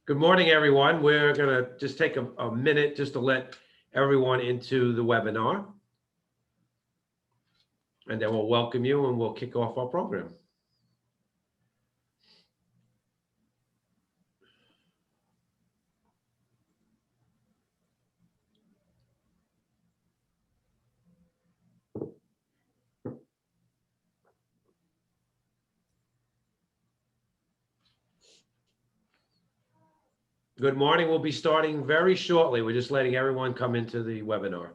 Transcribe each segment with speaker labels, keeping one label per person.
Speaker 1: Good morning, everyone. We're going to just take a minute just to let everyone into the webinar, and then we'll welcome you and we'll kick off our program. Good morning. We'll be starting very shortly. We're just letting everyone come into the webinar.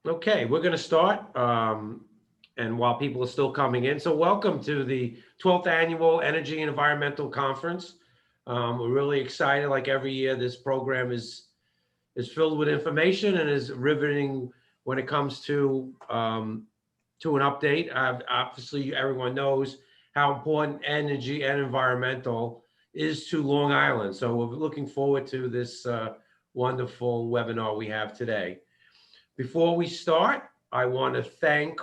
Speaker 1: Okay, we're going to start. And while people are still coming in, so welcome to the 12th Annual Energy and Environmental Conference. We're really excited. Like every year, this program is filled with information and is riveting when it comes to an update. Obviously, everyone knows how important energy and environmental is to Long Island. So we're looking forward to this wonderful webinar we have today. Before we start, I want to thank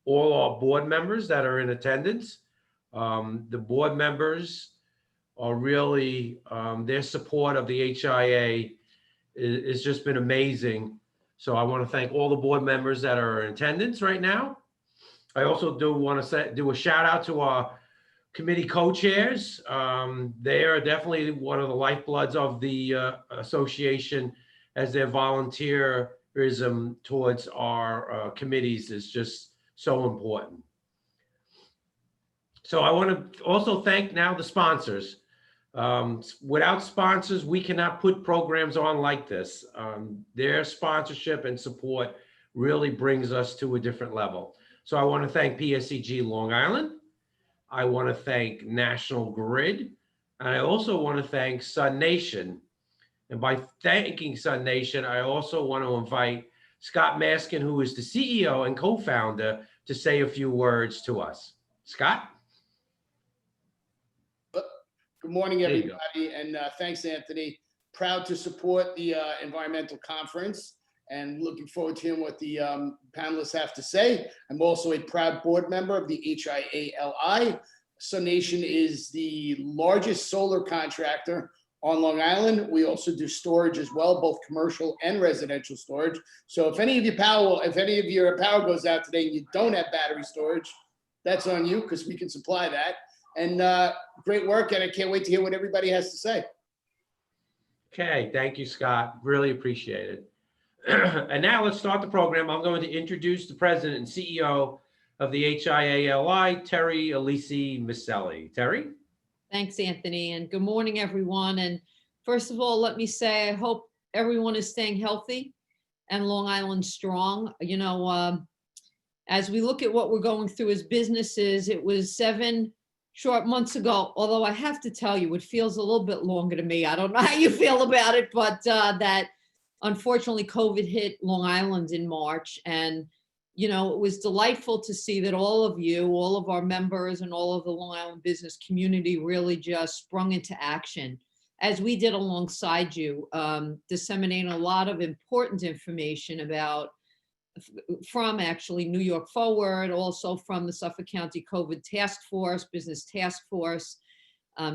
Speaker 1: all our board members that are in attendance. The board members are really, their support of the HIA it's just been amazing. So I want to thank all the board members that are in attendance right now. I also do want to do a shout out to our committee co-chairs. They are definitely one of the lifebloods of the association, as their volunteerism towards our committees is just so important. So I want to also thank now the sponsors. Without sponsors, we cannot put programs on like this. Their sponsorship and support really brings us to a different level. So I want to thank PSEG Long Island. I want to thank National Grid. And I also want to thank Sun Nation. And by thanking Sun Nation, I also want to invite Scott Maskin, who is the CEO and co-founder, to say a few words to us. Scott?
Speaker 2: Good morning, everybody, and thanks, Anthony. Proud to support the environmental conference and looking forward to hearing what the panelists have to say. I'm also a proud board member of the HIA-LI. Sun Nation is the largest solar contractor on Long Island. We also do storage as well, both commercial and residential storage. So if any of your power goes out today and you don't have battery storage, that's on you, because we can supply that. And great work, and I can't wait to hear what everybody has to say.
Speaker 1: Okay, thank you, Scott. Really appreciate it. And now let's start the program. I'm going to introduce the president and CEO of the HIA-LI, Terry Alisi-Miselli. Terry?
Speaker 3: Thanks, Anthony, and good morning, everyone. And first of all, let me say I hope everyone is staying healthy and Long Island strong. You know, as we look at what we're going through as businesses, it was 7 short months ago, although I have to tell you, it feels a little bit longer to me. I don't know how you feel about it, but that unfortunately COVID hit Long Island in March. And, you know, it was delightful to see that all of you, all of our members and all of the Long Island business community really just sprung into action, as we did alongside you, disseminating a lot of important information from actually New York Forward, also from the Suffolk County COVID Task Force, Business Task Force,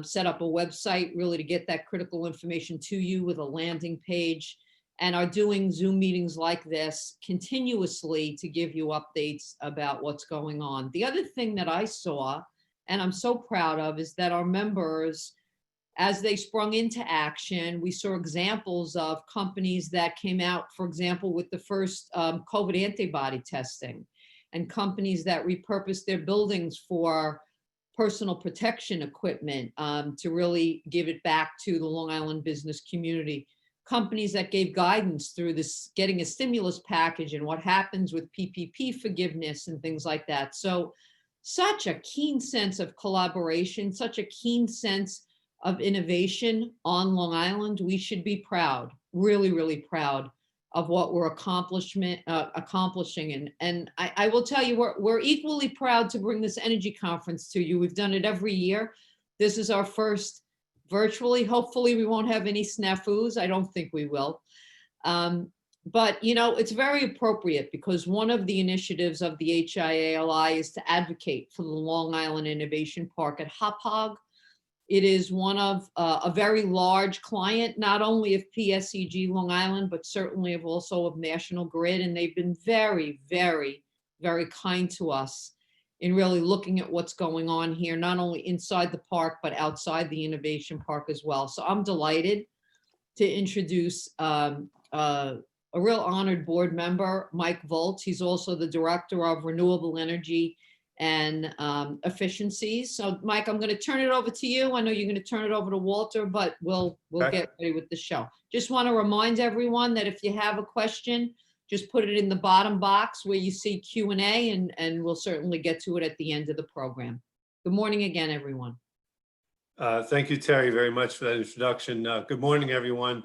Speaker 3: set up a website really to get that critical information to you with a landing page, and are doing Zoom meetings like this continuously to give you updates about what's going on. The other thing that I saw, and I'm so proud of, is that our members, as they sprung into action, we saw examples of companies that came out, for example, with the first COVID antibody testing, and companies that repurposed their buildings for personal protection equipment to really give it back to the Long Island business community. Companies that gave guidance through this, getting a stimulus package and what happens with PPP forgiveness and things like that. So such a keen sense of collaboration, such a keen sense of innovation on Long Island. We should be proud, really, really proud of what we're accomplishing. And I will tell you, we're equally proud to bring this energy conference to you. We've done it every year. This is our first virtually. Hopefully we won't have any snafus. I don't think we will. But, you know, it's very appropriate because one of the initiatives of the HIA-LI is to advocate for the Long Island Innovation Park at Hauppauge. It is one of a very large client, not only of PSEG Long Island, but certainly also of National Grid. And they've been very, very, very kind to us in really looking at what's going on here, not only inside the park, but outside the Innovation Park as well. So I'm delighted to introduce a real honored board member, Mike Volz. He's also the Director of Renewable Energy and Efficiencies. So Mike, I'm going to turn it over to you. I know you're going to turn it over to Walter, but we'll get ready with the show. Just want to remind everyone that if you have a question, just put it in the bottom box where you see Q&A, and we'll certainly get to it at the end of the program. Good morning again, everyone.
Speaker 4: Thank you, Terry, very much for that introduction. Good morning, everyone.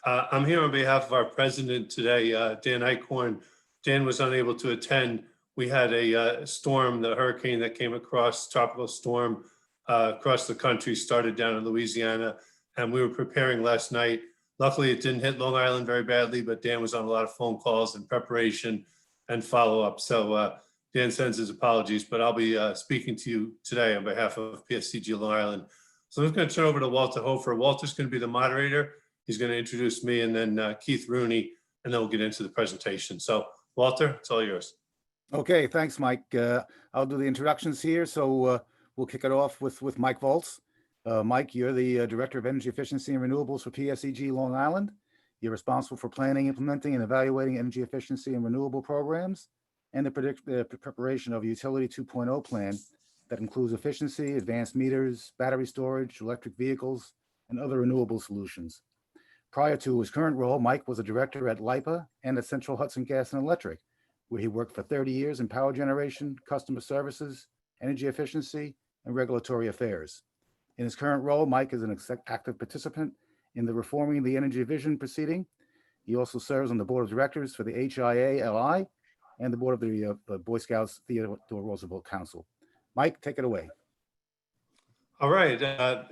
Speaker 4: I'm here on behalf of our president today, Dan Eichhorn. Dan was unable to attend. We had a storm, the hurricane that came across, tropical storm across the country, started down in Louisiana, and we were preparing last night. Luckily, it didn't hit Long Island very badly, but Dan was on a lot of phone calls and preparation and follow-up. So Dan sends his apologies, but I'll be speaking to you today on behalf of PSCG Long Island. So I'm just going to turn over to Walter Hofer. Walter's going to be the moderator. He's going to introduce me and then Keith Rooney, and then we'll get into the presentation. So Walter, it's all yours.
Speaker 5: Okay, thanks, Mike. I'll do the introductions here. So we'll kick it off with Mike Volz. Mike, you're the Director of Energy Efficiency and Renewables for PSEG Long Island. You're responsible for planning, implementing, and evaluating energy efficiency and renewable programs, and the preparation of a Utility 2.0 plan that includes efficiency, advanced meters, battery storage, electric vehicles, and other renewable solutions. Prior to his current role, Mike was a director at LIPA and at Central Hudson Gas and Electric, where he worked for 30 years in power generation, customer services, energy efficiency, and regulatory affairs. In his current role, Mike is an active participant in the Reforming the Energy Vision proceeding. He also serves on the board of directors for the HIA-LI and the board of the Boy Scouts Theodore Roosevelt Council. Mike, take it away.
Speaker 4: All right,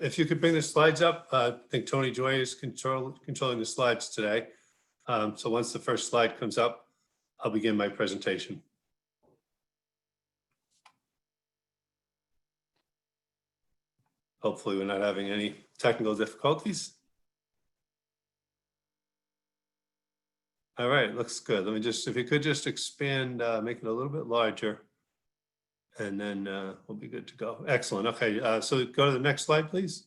Speaker 4: if you could bring the slides up. I think Tony Joy is controlling the slides today. So once the first slide comes up, I'll begin my presentation. Hopefully we're not having any technical difficulties. All right, looks good. Let me just, if you could just expand, make it a little bit larger, and then we'll be good to go. Excellent. Okay, so go to the next slide, please.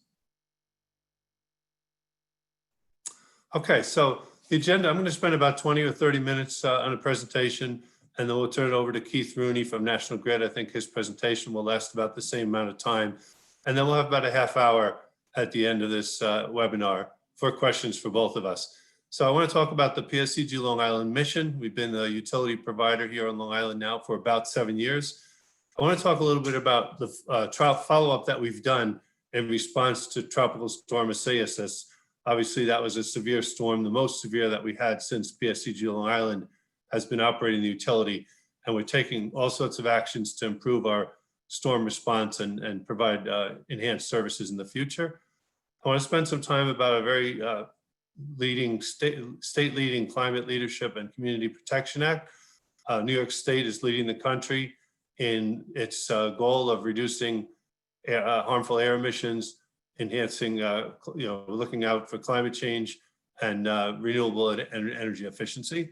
Speaker 4: Okay, so the agenda, I'm going to spend about 20 or 30 minutes on a presentation, and then we'll turn it over to Keith Rooney from National Grid. I think his presentation will last about the same amount of time. And then we'll have about a half hour at the end of this webinar for questions for both of us. So I want to talk about the PSCG Long Island mission. We've been a utility provider here on Long Island now for about 7 years. I want to talk a little bit about the follow-up that we've done in response to Tropical Storm Isaias. Obviously, that was a severe storm, the most severe that we had since PSCG Long Island has been operating the utility. And we're taking all sorts of actions to improve our storm response and provide enhanced services in the future. I want to spend some time about a very leading state leading Climate Leadership and Community Protection Act. New York State is leading the country in its goal of reducing harmful air emissions, enhancing, looking out for climate change and renewable energy efficiency.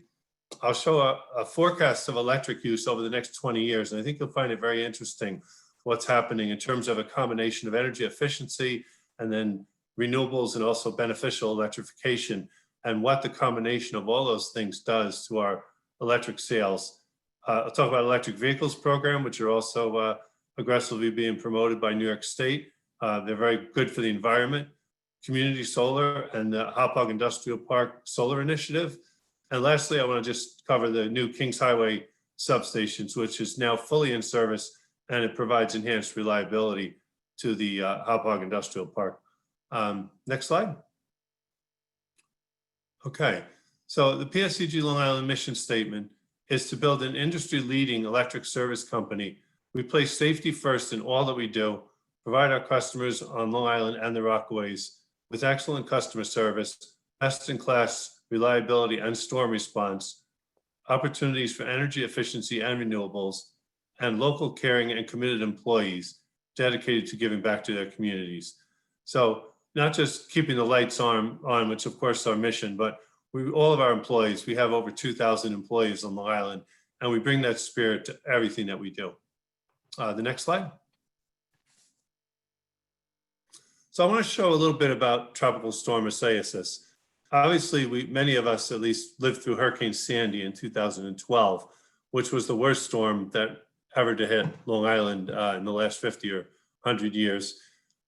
Speaker 4: I'll show a forecast of electric use over the next 20 years, and I think you'll find it very interesting what's happening in terms of a combination of energy efficiency and then renewables and also beneficial electrification, and what the combination of all those things does to our electric sales. I'll talk about electric vehicles program, which are also aggressively being promoted by New York State. They're very good for the environment. Community solar and the Hauppauge Industrial Park Solar Initiative. And lastly, I want to just cover the new Kings Highway substations, which is now fully in service, and it provides enhanced reliability to the Hauppauge Industrial Park. Next slide. Okay, So the PSEG Long Island mission statement is to build an industry-leading electric service company. We place safety first in all that we do, provide our customers on Long Island and the Rockaways with excellent customer service, best-in-class reliability and storm response, opportunities for energy efficiency and renewables, and local caring and committed employees dedicated to giving back to their communities. So not just keeping the lights on, which of course is our mission, but all of our employees, we have over 2,000 employees on Long Island, and we bring that spirit to everything that we do. The next slide. So I want to show a little bit about Tropical Storm Isaias. Obviously, many of us at least lived through Hurricane Sandy in 2012, which was the worst storm that ever to hit Long Island in the last 50 or 100 years.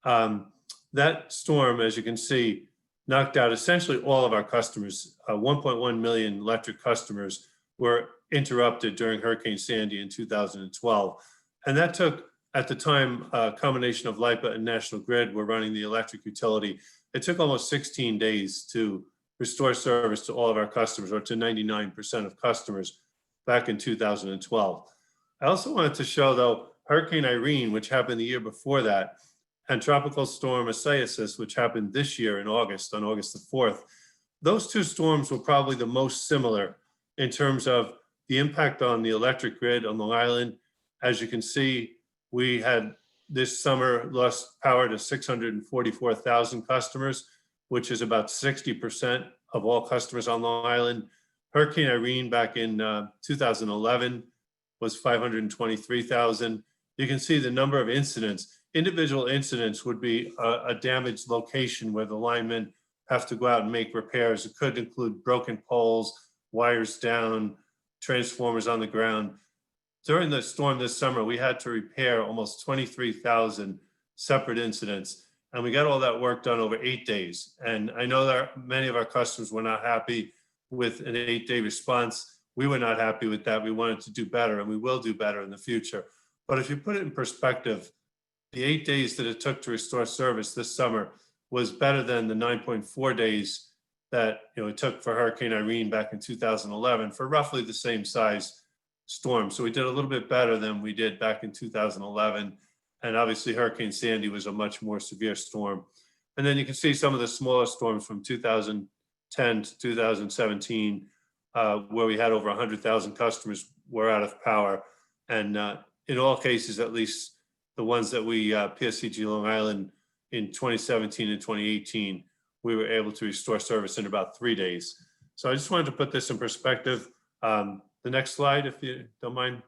Speaker 4: That storm, as you can see, knocked out essentially all of our customers. 1.1 million electric customers were interrupted during Hurricane Sandy in 2012. And that took, at the time, a combination of LIPA and National Grid were running the electric utility. It took almost 16 days to restore service to all of our customers, or to 99% of customers back in 2012. I also wanted to show, though, Hurricane Irene, which happened the year before that, and Tropical Storm Isaias, which happened this year in August, on August the 4th. Those two storms were probably the most similar in terms of the impact on the electric grid on Long Island. As you can see, we had this summer lost power to 644,000 customers, which is about 60% of all customers on Long Island. Hurricane Irene back in 2011 was 523,000. You can see the number of incidents. Individual incidents would be a damaged location where the linemen have to go out and make repairs. It could include broken poles, wires down, transformers on the ground. During the storm this summer, we had to repair almost 23,000 separate incidents, and we got all that work done over 8 days. And I know that many of our customers were not happy with an 8-day response. We were not happy with that. We wanted to do better, and we will do better in the future. But if you put it in perspective, the 8 days that it took to restore service this summer was better than the 9.4 days that it took for Hurricane Irene back in 2011 for roughly the same size storm. So we did a little bit better than we did back in 2011. And obviously Hurricane Sandy was a much more severe storm. And then you can see some of the smaller storms from 2010 to 2017, where we had over 100,000 customers were out of power. And in all cases, at least the ones that we, PSEG Long Island in 2017 and 2018, we were able to restore service in about 3 days. So I just wanted to put this in perspective. The next slide, if you don't mind.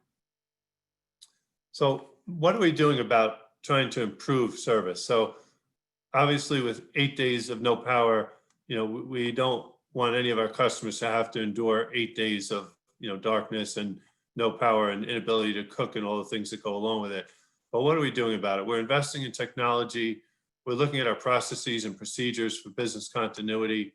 Speaker 4: So what are we doing about trying to improve service? So obviously with 8 days of no power, we don't want any of our customers to have to endure 8 days of darkness and no power and inability to cook and all the things that go along with it. But what are we doing about it? We're investing in technology. We're looking at our processes and procedures for business continuity.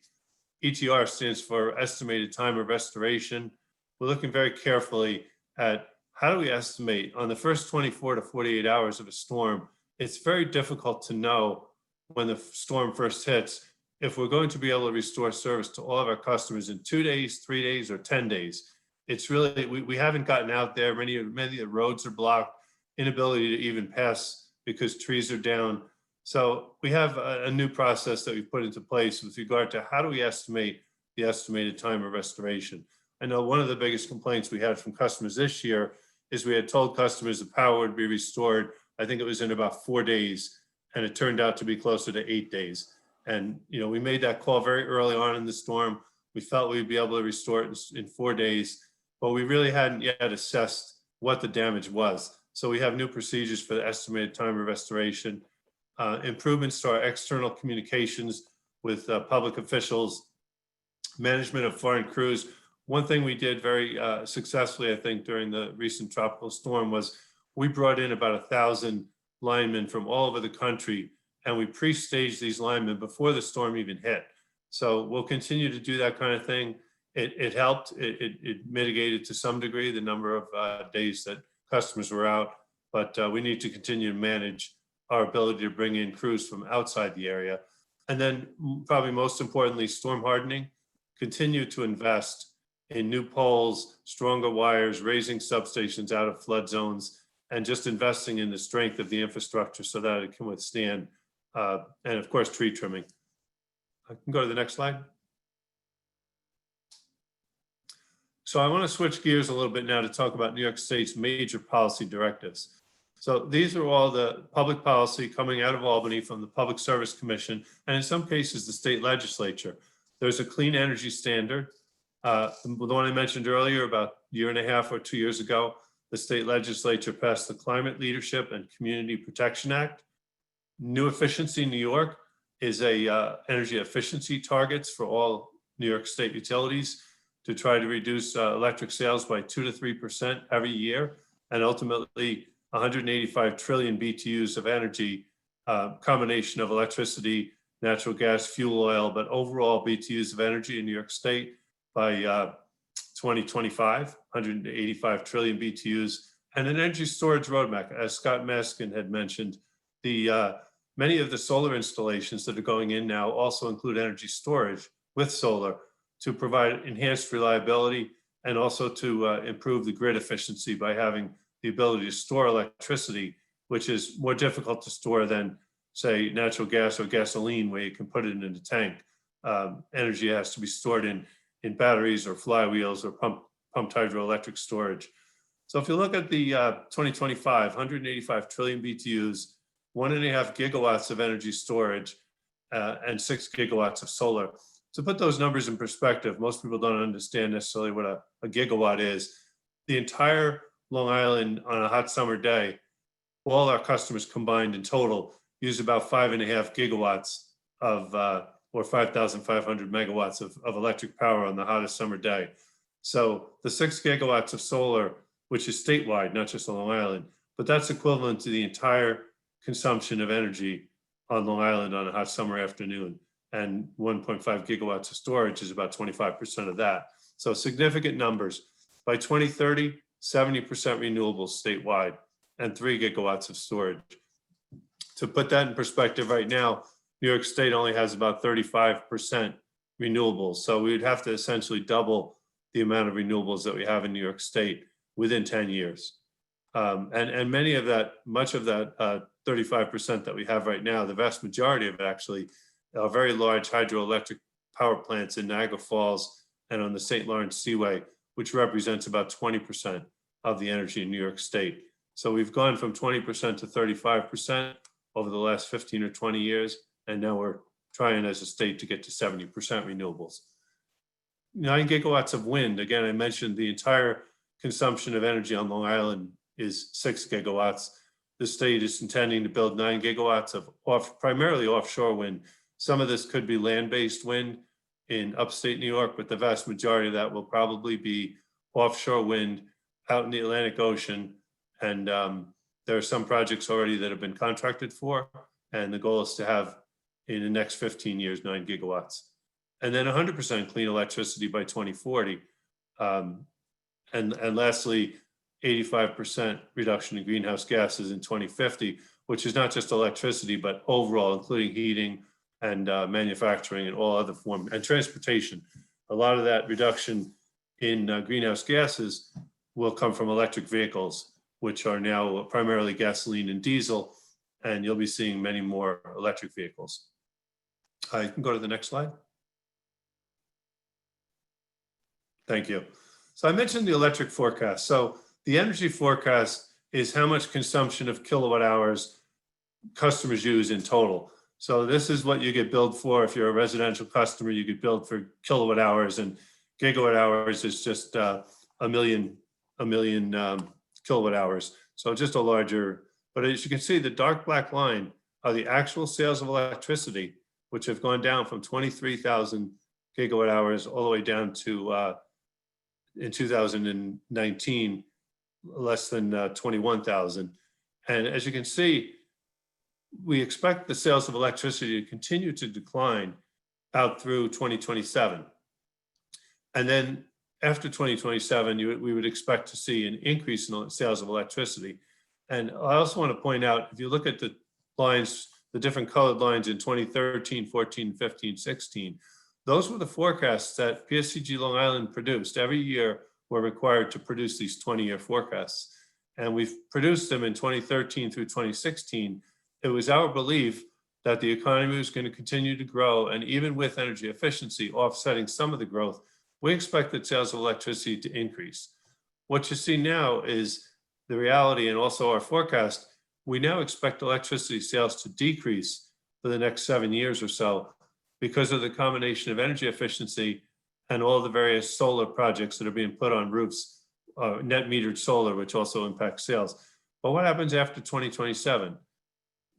Speaker 4: ETR stands for Estimated Time of Restoration. We're looking very carefully at how do we estimate on the first 24 to 48 hours of a storm. It's very difficult to know when the storm first hits if we're going to be able to restore service to all of our customers in 2 days, 3 days, or 10 days. It's really, we haven't gotten out there. Many of the roads are blocked, inability to even pass because trees are down. So we have a new process that we've put into place with regard to how do we estimate the estimated time of restoration. I know one of the biggest complaints we had from customers this year is we had told customers the power would be restored. I think it was in about 4 days, and it turned out to be closer to 8 days. And we made that call very early on in the storm. We felt we'd be able to restore it in 4 days, but we really hadn't yet assessed what the damage was. So we have new procedures for the estimated time of restoration, improvements to our external communications with public officials, management of foreign crews. One thing we did very successfully, I think, during the recent tropical storm was we brought in about 1,000 linemen from all over the country, and we pre-staged these linemen before the storm even hit. So we'll continue to do that kind of thing. It helped. It mitigated to some degree the number of days that customers were out, but we need to continue to manage our ability to bring in crews from outside the area. And then probably most importantly, storm hardening. continue to invest in new poles, stronger wires, raising substations out of flood zones, and just investing in the strength of the infrastructure so that it can withstand, and of course, tree trimming. I can go to the next slide. So I want to switch gears a little bit now to talk about New York State's major policy directives. So these are all the public policy coming out of Albany from the Public Service Commission, and in some cases, the state legislature. There's a clean energy standard. The one I mentioned earlier, about a year and a half or 2 years ago, the state legislature passed the Climate Leadership and Community Protection Act. New Efficiency New York is a energy efficiency targets for all New York State utilities to try to reduce electric sales by 2 to 3% every year, and ultimately 185 trillion BTUs of energy, combination of electricity, natural gas, fuel oil, but overall BTUs of energy in New York State by 2025, 185 trillion BTUs, and an energy storage roadmap. As Scott Maskin had mentioned, many of the solar installations that are going in now also include energy storage with solar to provide enhanced reliability and also to improve the grid efficiency by having the ability to store electricity, which is more difficult to store than, say, natural gas or gasoline, where you can put it in a tank. Energy has to be stored in batteries or flywheels or pumped hydroelectric storage. So if you look at the 2025, 185 trillion BTUs, 1.5 gigawatts of energy storage, and 6 gigawatts of solar. To put those numbers in perspective, most people don't understand necessarily what a gigawatt is. The entire Long Island on a hot summer day, all our customers combined in total use about 5.5 gigawatts of, or 5,500 megawatts of electric power on the hottest summer day. So the 6 gigawatts of solar, which is statewide, not just on Long Island, but that's equivalent to the entire consumption of energy on Long Island on a hot summer afternoon. And 1.5 gigawatts of storage is about 25% of that. So significant numbers. By 2030, 70% renewables statewide and 3 gigawatts of storage. To put that in perspective, right now, New York State only has about 35% renewables. So we would have to essentially double the amount of renewables that we have in New York State within 10 years. And many of that, much of that 35% that we have right now, the vast majority of it actually are very large hydroelectric power plants in Niagara Falls and on the St. Lawrence Seaway, which represents about 20% of the energy in New York State. So we've gone from 20% to 35% over the last 15 or 20 years, and now we're trying as a state to get to 70% renewables. 9 gigawatts of wind, again, I mentioned the entire consumption of energy on Long Island is 6 gigawatts. The state is intending to build 9 gigawatts of primarily offshore wind. Some of this could be land-based wind in upstate New York, but the vast majority of that will probably be offshore wind out in the Atlantic Ocean. And there are some projects already that have been contracted for, and the goal is to have in the next 15 years, 9 gigawatts. And then 100% clean electricity by 2040. And lastly, 85% reduction in greenhouse gases in 2050, which is not just electricity, but overall, including heating and manufacturing and all other forms, and transportation. A lot of that reduction in greenhouse gases will come from electric vehicles, which are now primarily gasoline and diesel, and you'll be seeing many more electric vehicles. You can go to the next slide. Thank you. So I mentioned the electric forecast. So the energy forecast is how much consumption of kilowatt hours customers use in total. So this is what you get billed for. If you're a residential customer, you get billed for kilowatt hours, and gigawatt hours is just a million kilowatt hours. So just a larger, but as you can see, the dark black line are the actual sales of electricity, which have gone down from 23,000 gigawatt hours all the way down to, in 2019, less than 21,000. And as you can see, we expect the sales of electricity to continue to decline out through 2027. And then after 2027, we would expect to see an increase in sales of electricity. And I also want to point out, if you look at the lines, the different colored lines in 2013, 14, 15, 16, Those were the forecasts that PSEG Long Island produced. Every year, we're required to produce these 20-year forecasts. And we've produced them in 2013 through 2016. It was our belief that the economy was going to continue to grow, and even with energy efficiency offsetting some of the growth, we expected sales of electricity to increase. What you see now is the reality, and also our forecast. We now expect electricity sales to decrease for the next 7 years or so because of the combination of energy efficiency and all the various solar projects that are being put on roofs, net metered solar, which also impacts sales. But what happens after 2027?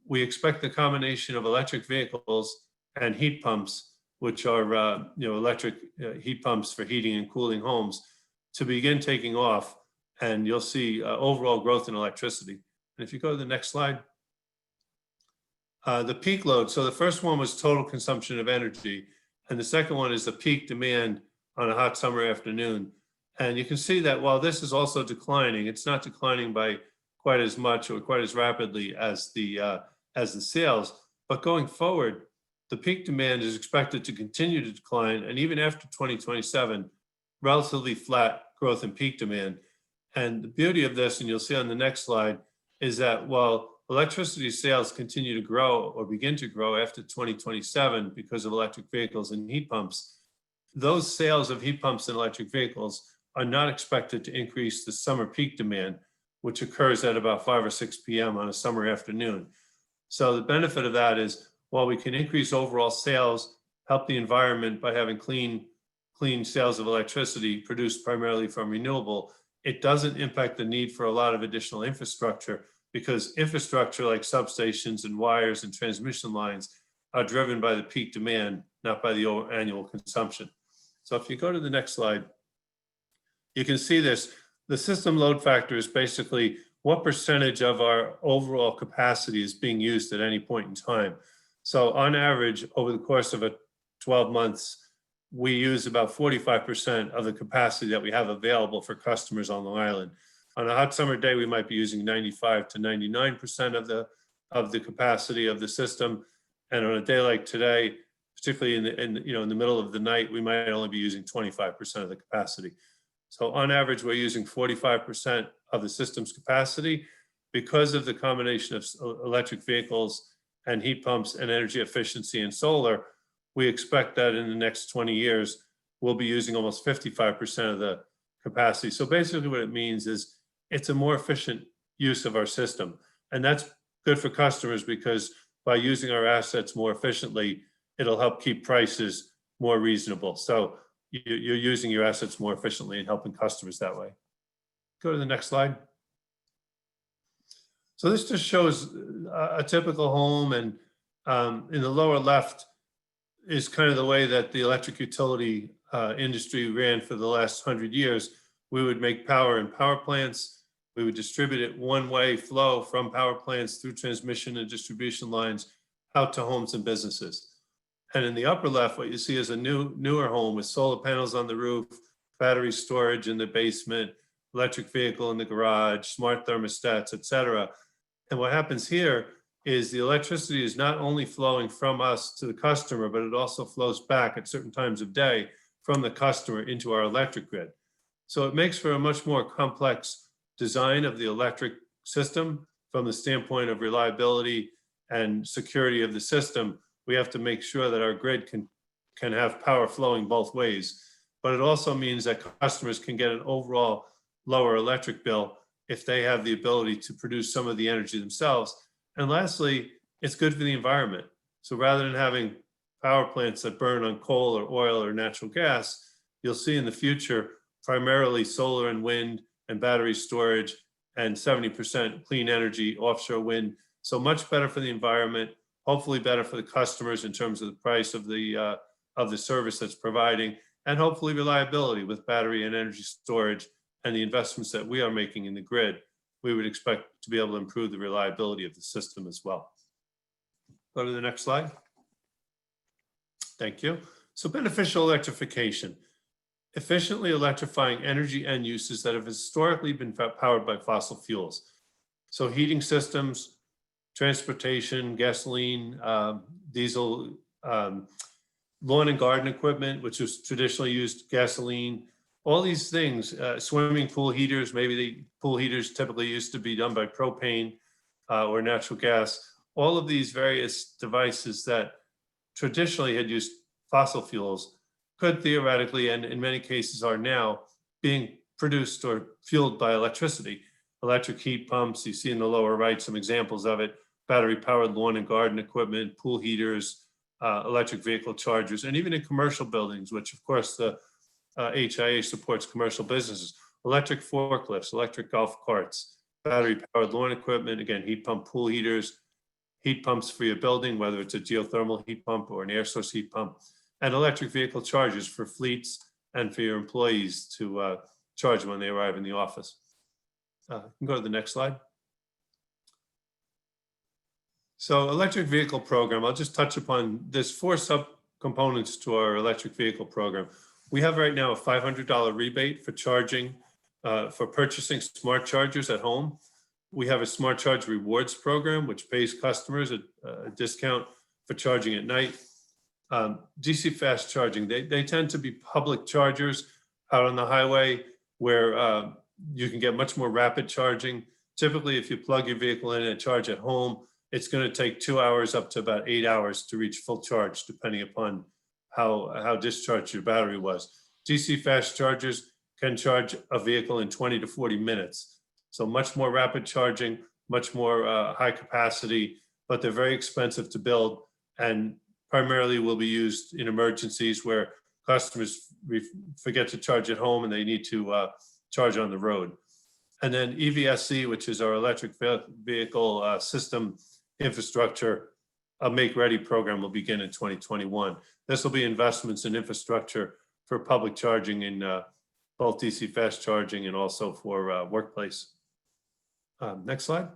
Speaker 4: We expect the combination of electric vehicles and heat pumps, which are electric heat pumps for heating and cooling homes, to begin taking off, and you'll see overall growth in electricity. And if you go to the next slide, the peak load. So the first one was total consumption of energy, and the second one is the peak demand on a hot summer afternoon. And you can see that while this is also declining, it's not declining by quite as much or quite as rapidly as the sales. But going forward, the peak demand is expected to continue to decline, and even after 2027, relatively flat growth in peak demand. And the beauty of this, and you'll see on the next slide, is that while electricity sales continue to grow or begin to grow after 2027 because of electric vehicles and heat pumps, those sales of heat pumps and electric vehicles are not expected to increase the summer peak demand, which occurs at about 5 or 6 p.m. on a summer afternoon. So the benefit of that is, while we can increase overall sales, help the environment by having clean sales of electricity produced primarily from renewable, it doesn't impact the need for a lot of additional infrastructure, because infrastructure like substations and wires and transmission lines are driven by the peak demand, not by the annual consumption. So if you go to the next slide, you can see this. The system load factor is basically what percentage of our overall capacity is being used at any point in time. So on average, over the course of 12 months, we use about 45% of the capacity that we have available for customers on Long Island. On a hot summer day, we might be using 95 to 99% of the capacity of the system. And on a day like today, particularly in the middle of the night, we might only be using 25% of the capacity. So on average, we're using 45% of the system's capacity because of the combination of electric vehicles and heat pumps and energy efficiency and solar. We expect that in the next 20 years, we'll be using almost 55% of the capacity. So basically what it means is it's a more efficient use of our system. And that's good for customers, because by using our assets more efficiently, it'll help keep prices more reasonable. So you're using your assets more efficiently and helping customers that way. Go to the next slide. So this just shows a typical home, and in the lower left is kind of the way that the electric utility industry ran for the last 100 years. We would make power in power plants. We would distribute it one-way flow from power plants through transmission and distribution lines out to homes and businesses. And in the upper left, what you see is a newer home with solar panels on the roof, battery storage in the basement, electric vehicle in the garage, smart thermostats, et cetera. And what happens here is the electricity is not only flowing from us to the customer, but it also flows back at certain times of day from the customer into our electric grid. So it makes for a much more complex design of the electric system from the standpoint of reliability and security of the system. We have to make sure that our grid can have power flowing both ways. But it also means that customers can get an overall lower electric bill if they have the ability to produce some of the energy themselves. And lastly, it's good for the environment. So rather than having power plants that burn on coal or oil or natural gas, you'll see in the future primarily solar and wind and battery storage and 70% clean energy, offshore wind. So much better for the environment, hopefully better for the customers in terms of the price of the service that's providing, and hopefully reliability with battery and energy storage and the investments that we are making in the grid. We would expect to be able to improve the reliability of the system as well. Go to the next slide. Thank you. So beneficial electrification. Efficiently electrifying energy end uses that have historically been powered by fossil fuels. So heating systems, transportation, gasoline, diesel, lawn and garden equipment, which was traditionally used gasoline, all these things, swimming pool heaters, maybe the pool heaters typically used to be done by propane or natural gas. All of these various devices that traditionally had used fossil fuels could theoretically, and in many cases are now, being produced or fueled by electricity. Electric heat pumps, you see in the lower right some examples of it, battery powered lawn and garden equipment, pool heaters, electric vehicle chargers, and even in commercial buildings, which of course the HIA supports commercial businesses, electric forklifts, electric golf carts, battery powered lawn equipment, again, heat pump, pool heaters, heat pumps for your building, whether it's a geothermal heat pump or an air source heat pump, and electric vehicle chargers for fleets and for your employees to charge when they arrive in the office. You can go to the next slide. So electric vehicle program, I'll just touch upon, there's 4 subcomponents to our electric vehicle program. We have right now a $500 rebate for charging, for purchasing smart chargers at home. We have a smart charge rewards program, which pays customers a discount for charging at night. DC fast charging, they tend to be public chargers out on the highway where you can get much more rapid charging. Typically, if you plug your vehicle in and charge at home, it's going to take 2 hours up to about 8 hours to reach full charge, depending upon how discharged your battery was. DC fast chargers can charge a vehicle in 20 to 40 minutes. So much more rapid charging, much more high capacity, but they're very expensive to build and primarily will be used in emergencies where customers forget to charge at home and they need to charge on the road. And then EVSE, which is our electric vehicle system infrastructure, a Make Ready program will begin in 2021. This will be investments in infrastructure for public charging in both DC fast charging and also for workplace. Next slide.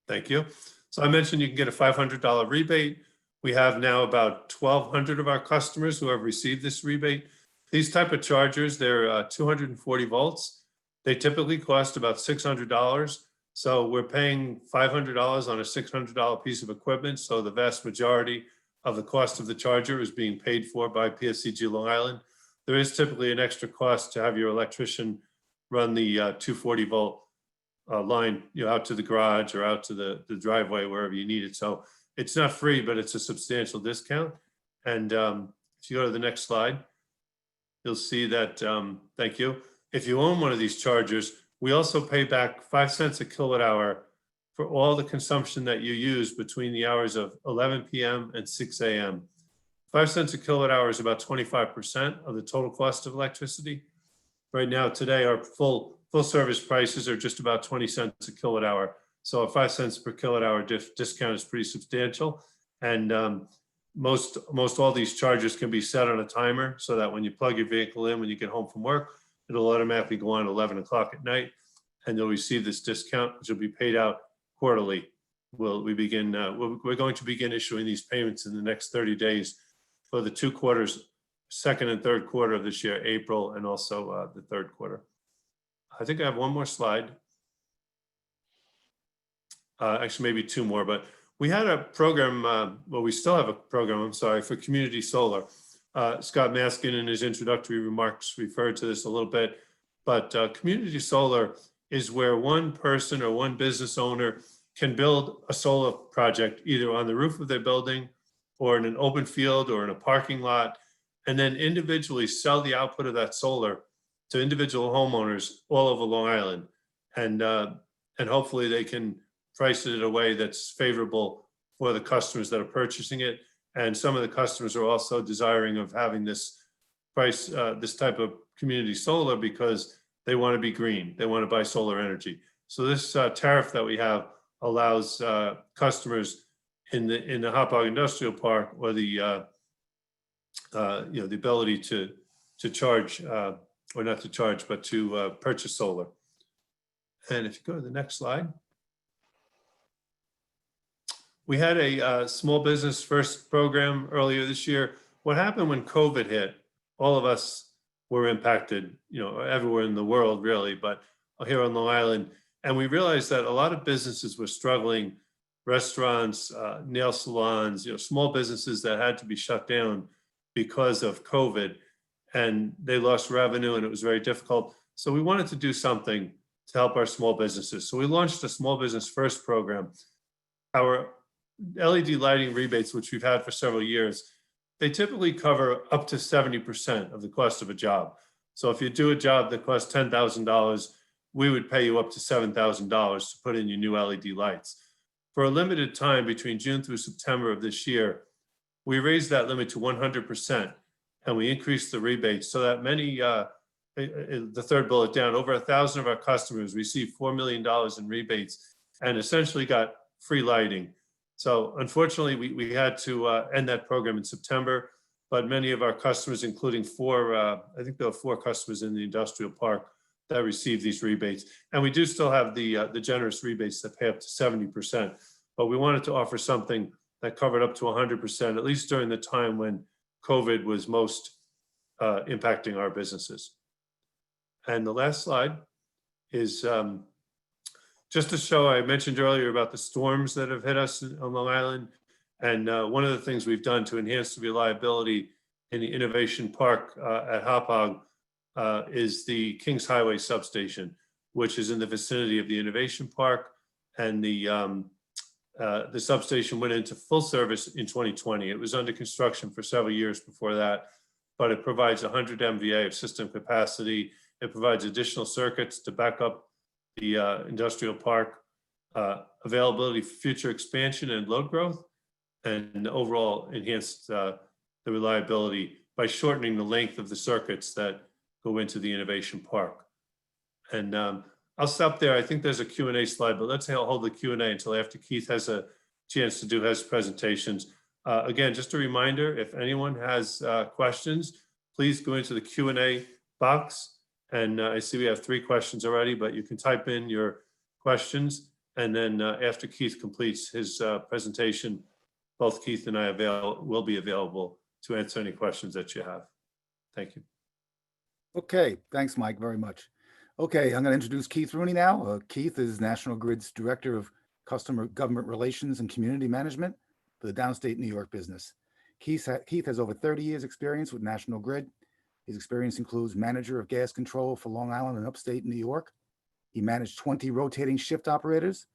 Speaker 4: Thank you. So I mentioned you can get a $500 rebate. We have now about 1,200 of our customers who have received this rebate. These type of chargers, they're 240 volts. They typically cost about $600. So we're paying $500 on a $600 piece of equipment. So the vast majority of the cost of the charger is being paid for by PSEG Long Island. There is typically an extra cost to have your electrician run the 240 volt line, out to the garage or out to the driveway, wherever you need it. So it's not free, but it's a substantial discount. And if you go to the next slide, you'll see that, thank you. If you own one of these chargers, we also pay back 5 cents a kilowatt hour for all the consumption that you use between the hours of 11 p.m. and 6 a.m. 5 cents a kilowatt hour is about 25% of the total cost of electricity. Right now, today, our full service prices are just about 20 cents a kilowatt hour. So a 5 cents per kilowatt hour discount is pretty substantial. And most all these chargers can be set on a timer so that when you plug your vehicle in, when you get home from work, it'll automatically go on 11 o'clock at night and you'll receive this discount, which will be paid out quarterly. We're going to begin issuing these payments in the next 30 days for the 2 quarters, second and third quarter of this year, April, and also the third quarter. I think I have one more slide. Actually, maybe 2 more, but we had a program, well, we still have a program, I'm sorry, for community solar. Scott Maskin in his introductory remarks referred to this a little bit, but community solar is where one person or one business owner can build a solar project either on the roof of their building or in an open field or in a parking lot, and then individually sell the output of that solar to individual homeowners all over Long Island. And hopefully they can price it in a way that's favorable for the customers that are purchasing it. And some of the customers are also desiring of having this price, this type of community solar because they want to be green. They want to buy solar energy. So this tariff that we have allows customers in the Hauppauge Industrial Park or the the ability to charge or not to charge, but to purchase solar. And if you go to the next slide. We had a small business first program earlier this year. What happened when COVID hit, all of us were impacted, everywhere in the world really, but here on Long Island. And we realized that a lot of businesses were struggling restaurants, nail salons, small businesses that had to be shut down because of COVID, and they lost revenue and it was very difficult. So we wanted to do something to help our small businesses. So we launched a Small Business First program. Our LED lighting rebates, which we've had for several years, they typically cover up to 70% of the cost of a job. So if you do a job that costs $10,000, we would pay you up to $7,000 to put in your new LED lights. For a limited time between June through September of this year, we raised that limit to 100%, and we increased the rebates so that many, the third bullet down, over 1,000 of our customers received $4 million in rebates and essentially got free lighting. So unfortunately, we had to end that program in September, but many of our customers, including I think there were 4 customers in the industrial park that received these rebates. And we do still have the generous rebates that pay up to 70%, but we wanted to offer something that covered up to 100%, at least during the time when COVID was most impacting our businesses. And the last slide is just to show, I mentioned earlier about the storms that have hit us on Long Island. And one of the things we've done to enhance the reliability in the Innovation Park at Hauppauge is the Kings Highway substation, which is in the vicinity of the Innovation Park. And the substation went into full service in 2020. It was under construction for several years before that, but it provides 100 MVA of system capacity. It provides additional circuits to back up the industrial park, availability for future expansion and load growth, and overall enhanced the reliability by shortening the length of the circuits that go into the Innovation Park. And I'll stop there. I think there's a Q&A slide, but let's hold the Q&A until after Keith has a chance to do his presentations. Again, just a reminder, if anyone has questions, please go into the Q&A box. And I see we have 3 questions already, but you can type in your questions. And then after Keith completes his presentation, both Keith and I will be available to answer any questions that you have. Thank you.
Speaker 5: Okay, thanks, Mike, very much. Okay, I'm going to introduce Keith Rooney now. Keith is National Grid's Director of Customer Government Relations and Community Management for the downstate New York business. Keith has over 30 years experience with National Grid. His experience includes manager of gas control for Long Island and upstate New York. He managed 20 rotating shift operators,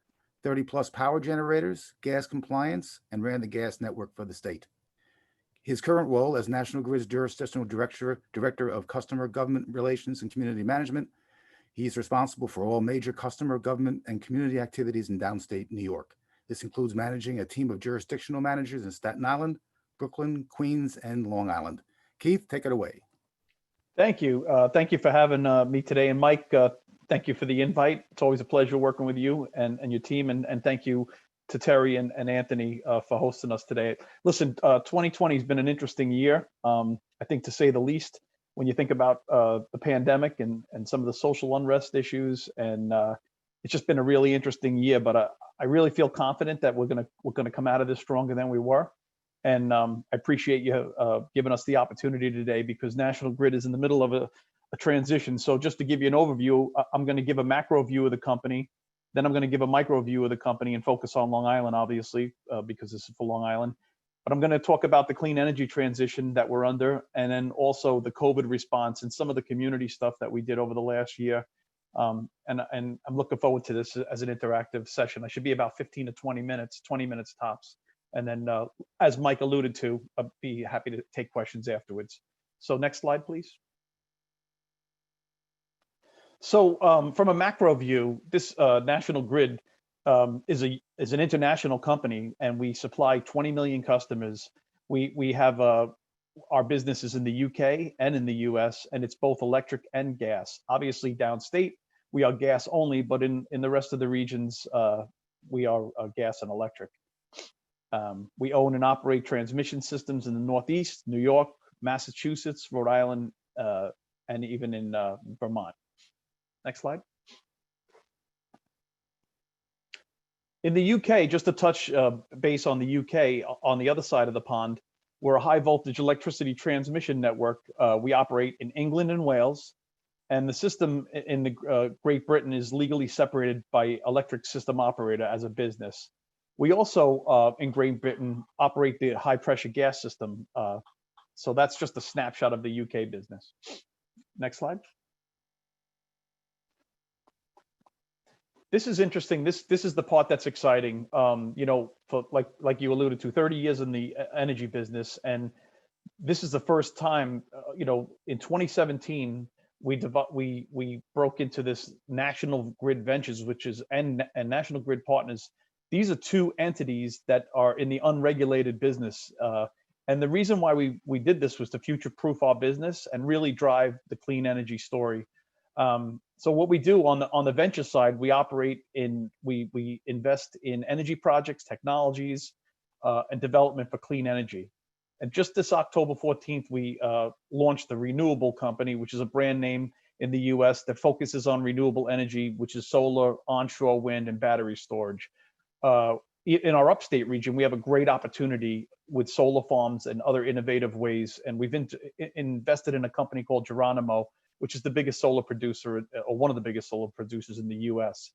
Speaker 5: 30 plus power generators, gas compliance, and ran the gas network for the state. His current role as National Grid's Jurisdictional Director of Customer Government Relations and Community Management, he is responsible for all major customer government and community activities in downstate New York. This includes managing a team of jurisdictional managers in Staten Island, Brooklyn, Queens, and Long Island. Keith, take it away.
Speaker 6: Thank you. Thank you for having me today. And Mike, thank you for the invite. It's always a pleasure working with you and your team. And thank you to Terry and Anthony for hosting us today. Listen, 2020 has been an interesting year, I think, to say the least, when you think about the pandemic and some of the social unrest issues. And it's just been a really interesting year. But I really feel confident that we're gonna come out of this stronger than we were. And I appreciate you giving us the opportunity today, because National Grid is in the middle of a transition. So just to give you an overview, I'm going to give a macro view of the company, then I'm going to give a micro view of the company and focus on Long Island, obviously, because this is for Long Island. But I'm going to talk about the clean energy transition that we're under, and then also the COVID response and some of the community stuff that we did over the last year. And I'm looking forward to this as an interactive session. I should be about 15 to 20 minutes tops. And then, as Mike alluded to, I'd be happy to take questions afterwards. So next slide, please. So from a macro view, this National Grid is an international company, and we supply 20 million customers. We have our businesses in the UK and in the US, and it's both electric and gas. Obviously, downstate, we are gas only, but in the rest of the regions, we are gas and electric. We own and operate transmission systems in the Northeast, New York, Massachusetts, Rhode Island, and even in Vermont. Next slide. In the UK, just to touch base on the UK, on the other side of the pond, we're a high voltage electricity transmission network. We operate in England and Wales, and the system in the Great Britain is legally separated by electric system operator as a business. We also, in Great Britain, operate the high pressure gas system. So that's just a snapshot of the UK business. Next slide. This is interesting. This is the part that's exciting. For like you alluded to, 30 years in the energy business, and this is the first time. In 2017, we broke into this National Grid Ventures, which is and National Grid Partners. These are two entities that are in the unregulated business. And the reason why we did this was to future-proof our business and really drive the clean energy story. So what we do on the venture side, we invest in energy projects, technologies, and development for clean energy. And just this October 14th, we launched the Renewable Company, which is a brand name in the US that focuses on renewable energy, which is solar, onshore wind, and battery storage. In our upstate region, we have a great opportunity with solar farms and other innovative ways. And we've invested in a company called Geronimo, which is the biggest solar producer, or one of the biggest solar producers in the US.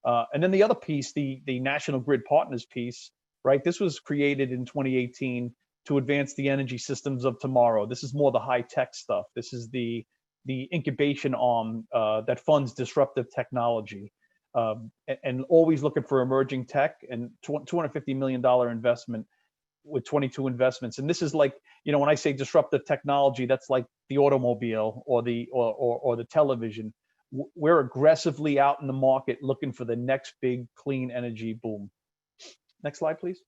Speaker 6: And then the other piece, the National Grid Partners piece, right? This was created in 2018 to advance the energy systems of tomorrow. This is more the high tech stuff. This is the incubation arm that funds disruptive technology. And always looking for emerging tech, and $250 million investment with 22 investments. And this is like, when I say disruptive technology, that's like the automobile or the television. We're aggressively out in the market looking for the next big clean energy boom. Next slide, please.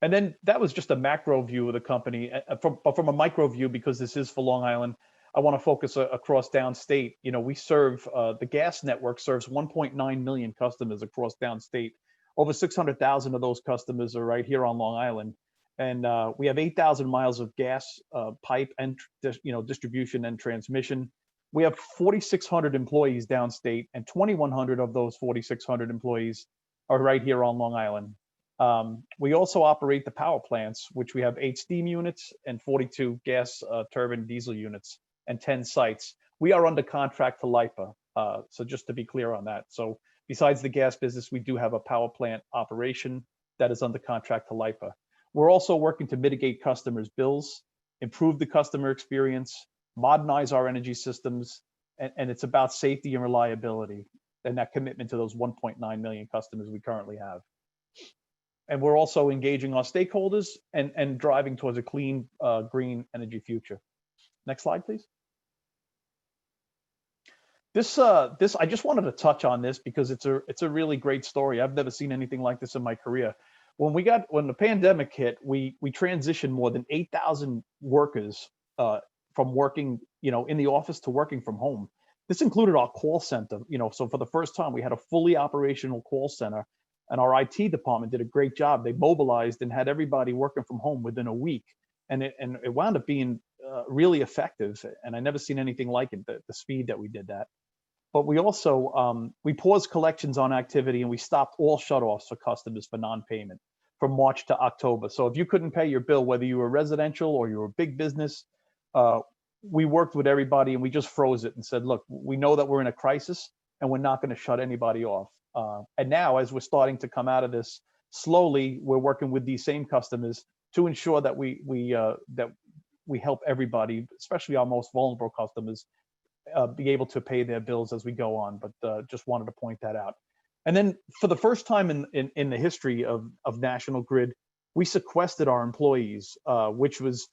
Speaker 6: And then that was just a macro view of the company. But from a micro view, because this is for Long Island, I want to focus across downstate. We serve, the gas network serves 1.9 million customers across downstate. Over 600,000 of those customers are right here on Long Island. And we have 8,000 miles of gas pipe and distribution and transmission. We have 4,600 employees downstate, and 2,100 of those 4,600 employees are right here on Long Island. We also operate the power plants, which we have 8 steam units and 42 gas turbine diesel units and 10 sites. We are under contract to LIPA. So just to be clear on that. So besides the gas business, we do have a power plant operation that is under contract to LIPA. We're also working to mitigate customers' bills, improve the customer experience, modernize our energy systems, and it's about safety and reliability and that commitment to those 1.9 million customers we currently have. And we're also engaging our stakeholders and driving towards a clean, green energy future. Next slide, please. This I just wanted to touch on this because it's a really great story. I've never seen anything like this in my career. When the pandemic hit, we transitioned more than 8,000 workers from working, in the office to working from home. This included our call center, so for the first time we had a fully operational call center, and our IT department did a great job. They mobilized and had everybody working from home within a week, and it wound up being really effective. And I never seen anything like it, the speed that we did that. But we also, we paused collections on activity, and we stopped all shutoffs for customers for non-payment from March to October. So if you couldn't pay your bill, whether you were residential or you were a big business, we worked with everybody and we just froze it and said, look, we know that we're in a crisis and we're not going to shut anybody off. And now, as we're starting to come out of this slowly, we're working with these same customers to ensure that we help everybody, especially our most vulnerable customers, be able to pay their bills as we go on. But just wanted to point that out. And then for the first time in the history of National Grid, we sequestered our employees, which was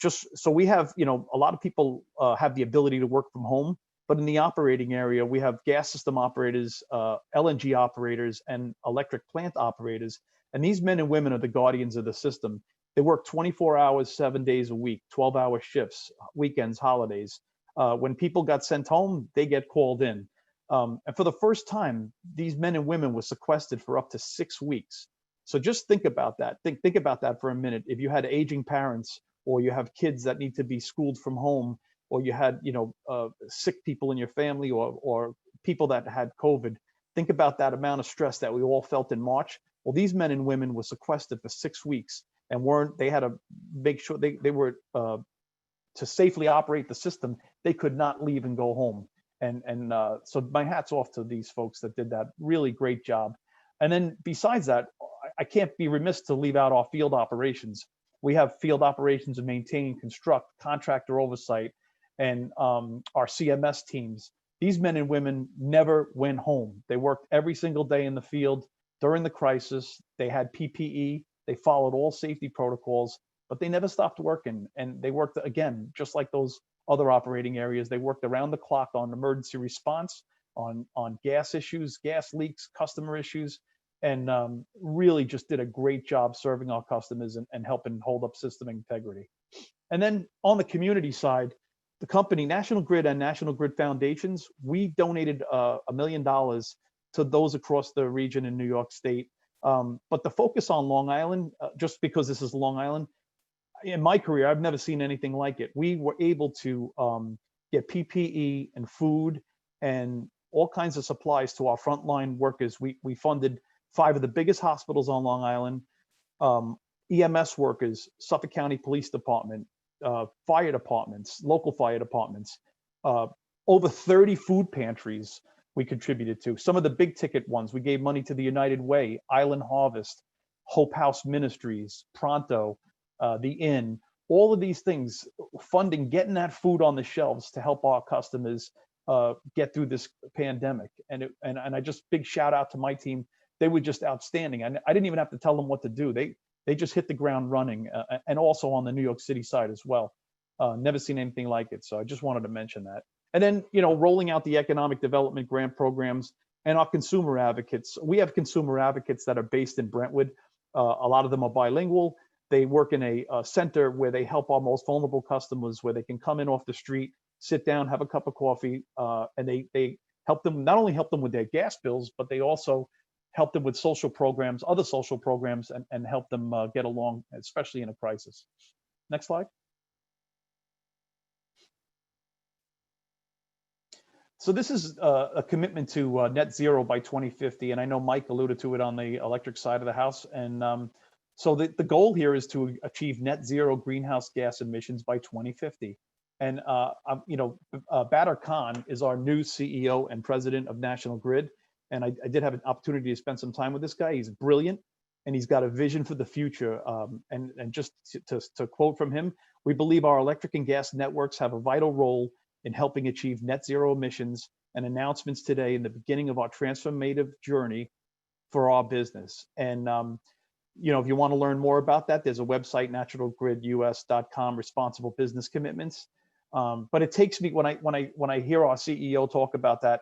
Speaker 6: just, so we have, a lot of people have the ability to work from home, but in the operating area, we have gas system operators, LNG operators, and electric plant operators. And these men and women are the guardians of the system. They work 24 hours, 7 days a week, 12-hour shifts, weekends, holidays. When people got sent home, they get called in. And for the first time, these men and women were sequestered for up to 6 weeks. So just think about that. Think about that for a minute. If you had aging parents, or you have kids that need to be schooled from home, or you had, sick people in your family, or people that had COVID, think about that amount of stress that we all felt in March. Well, these men and women were sequestered for 6 weeks, and they had to make sure they were, to safely operate the system, they could not leave and go home. And so my hat's off to these folks that did that really great job. And then besides that, I can't be remiss to leave out our field operations. We have field operations and maintain, construct, contractor oversight, and our CMS teams. These men and women never went home. They worked every single day in the field during the crisis. They had PPE. They followed all safety protocols, but they never stopped working. And they worked, again, just like those other operating areas. They worked around the clock on emergency response, on gas issues, gas leaks, customer issues, and really just did a great job serving our customers and helping hold up system integrity. And then on the community side, the company, National Grid and National Grid Foundations, we donated $1 million to those across the region in New York State. But the focus on Long Island, just because this is Long Island, in my career, I've never seen anything like it. We were able to get PPE and food and all kinds of supplies to our frontline workers. We funded 5 of the biggest hospitals on Long Island, EMS workers, Suffolk County Police Department, fire departments, local fire departments, over 30 food pantries we contributed to. Some of the big ticket ones, we gave money to the United Way, Island Harvest, Hope House Ministries, Pronto, the Inn, all of these things, funding, getting that food on the shelves to help our customers get through this pandemic. And I just big shout out to my team. They were just outstanding. I didn't even have to tell them what to do. They just hit the ground running, and also on the New York City side as well. Never seen anything like it. So I just wanted to mention that. And then, rolling out the economic development grant programs and our consumer advocates. We have consumer advocates that are based in Brentwood. A lot of them are bilingual. They work in a center where they help our most vulnerable customers, where they can come in off the street, sit down, have a cup of coffee, and they help them, not only help them with their gas bills, but they also help them with social programs, other social programs, and help them get along, especially in a crisis. Next slide. So this is a commitment to net zero by 2050. And I know Mike alluded to it on the electric side of the house. And so the goal here is to achieve net zero greenhouse gas emissions by 2050. And, Badr Khan is our new CEO and president of National Grid. And I did have an opportunity to spend some time with this guy. He's brilliant, and he's got a vision for the future. And just to quote from him, we believe our electric and gas networks have a vital role in helping achieve net zero emissions, and announcements today in the beginning of our transformative journey for our business. And, if you want to learn more about that, there's a website, naturalgridus.com, responsible business commitments. But it takes me, when I hear our CEO talk about that,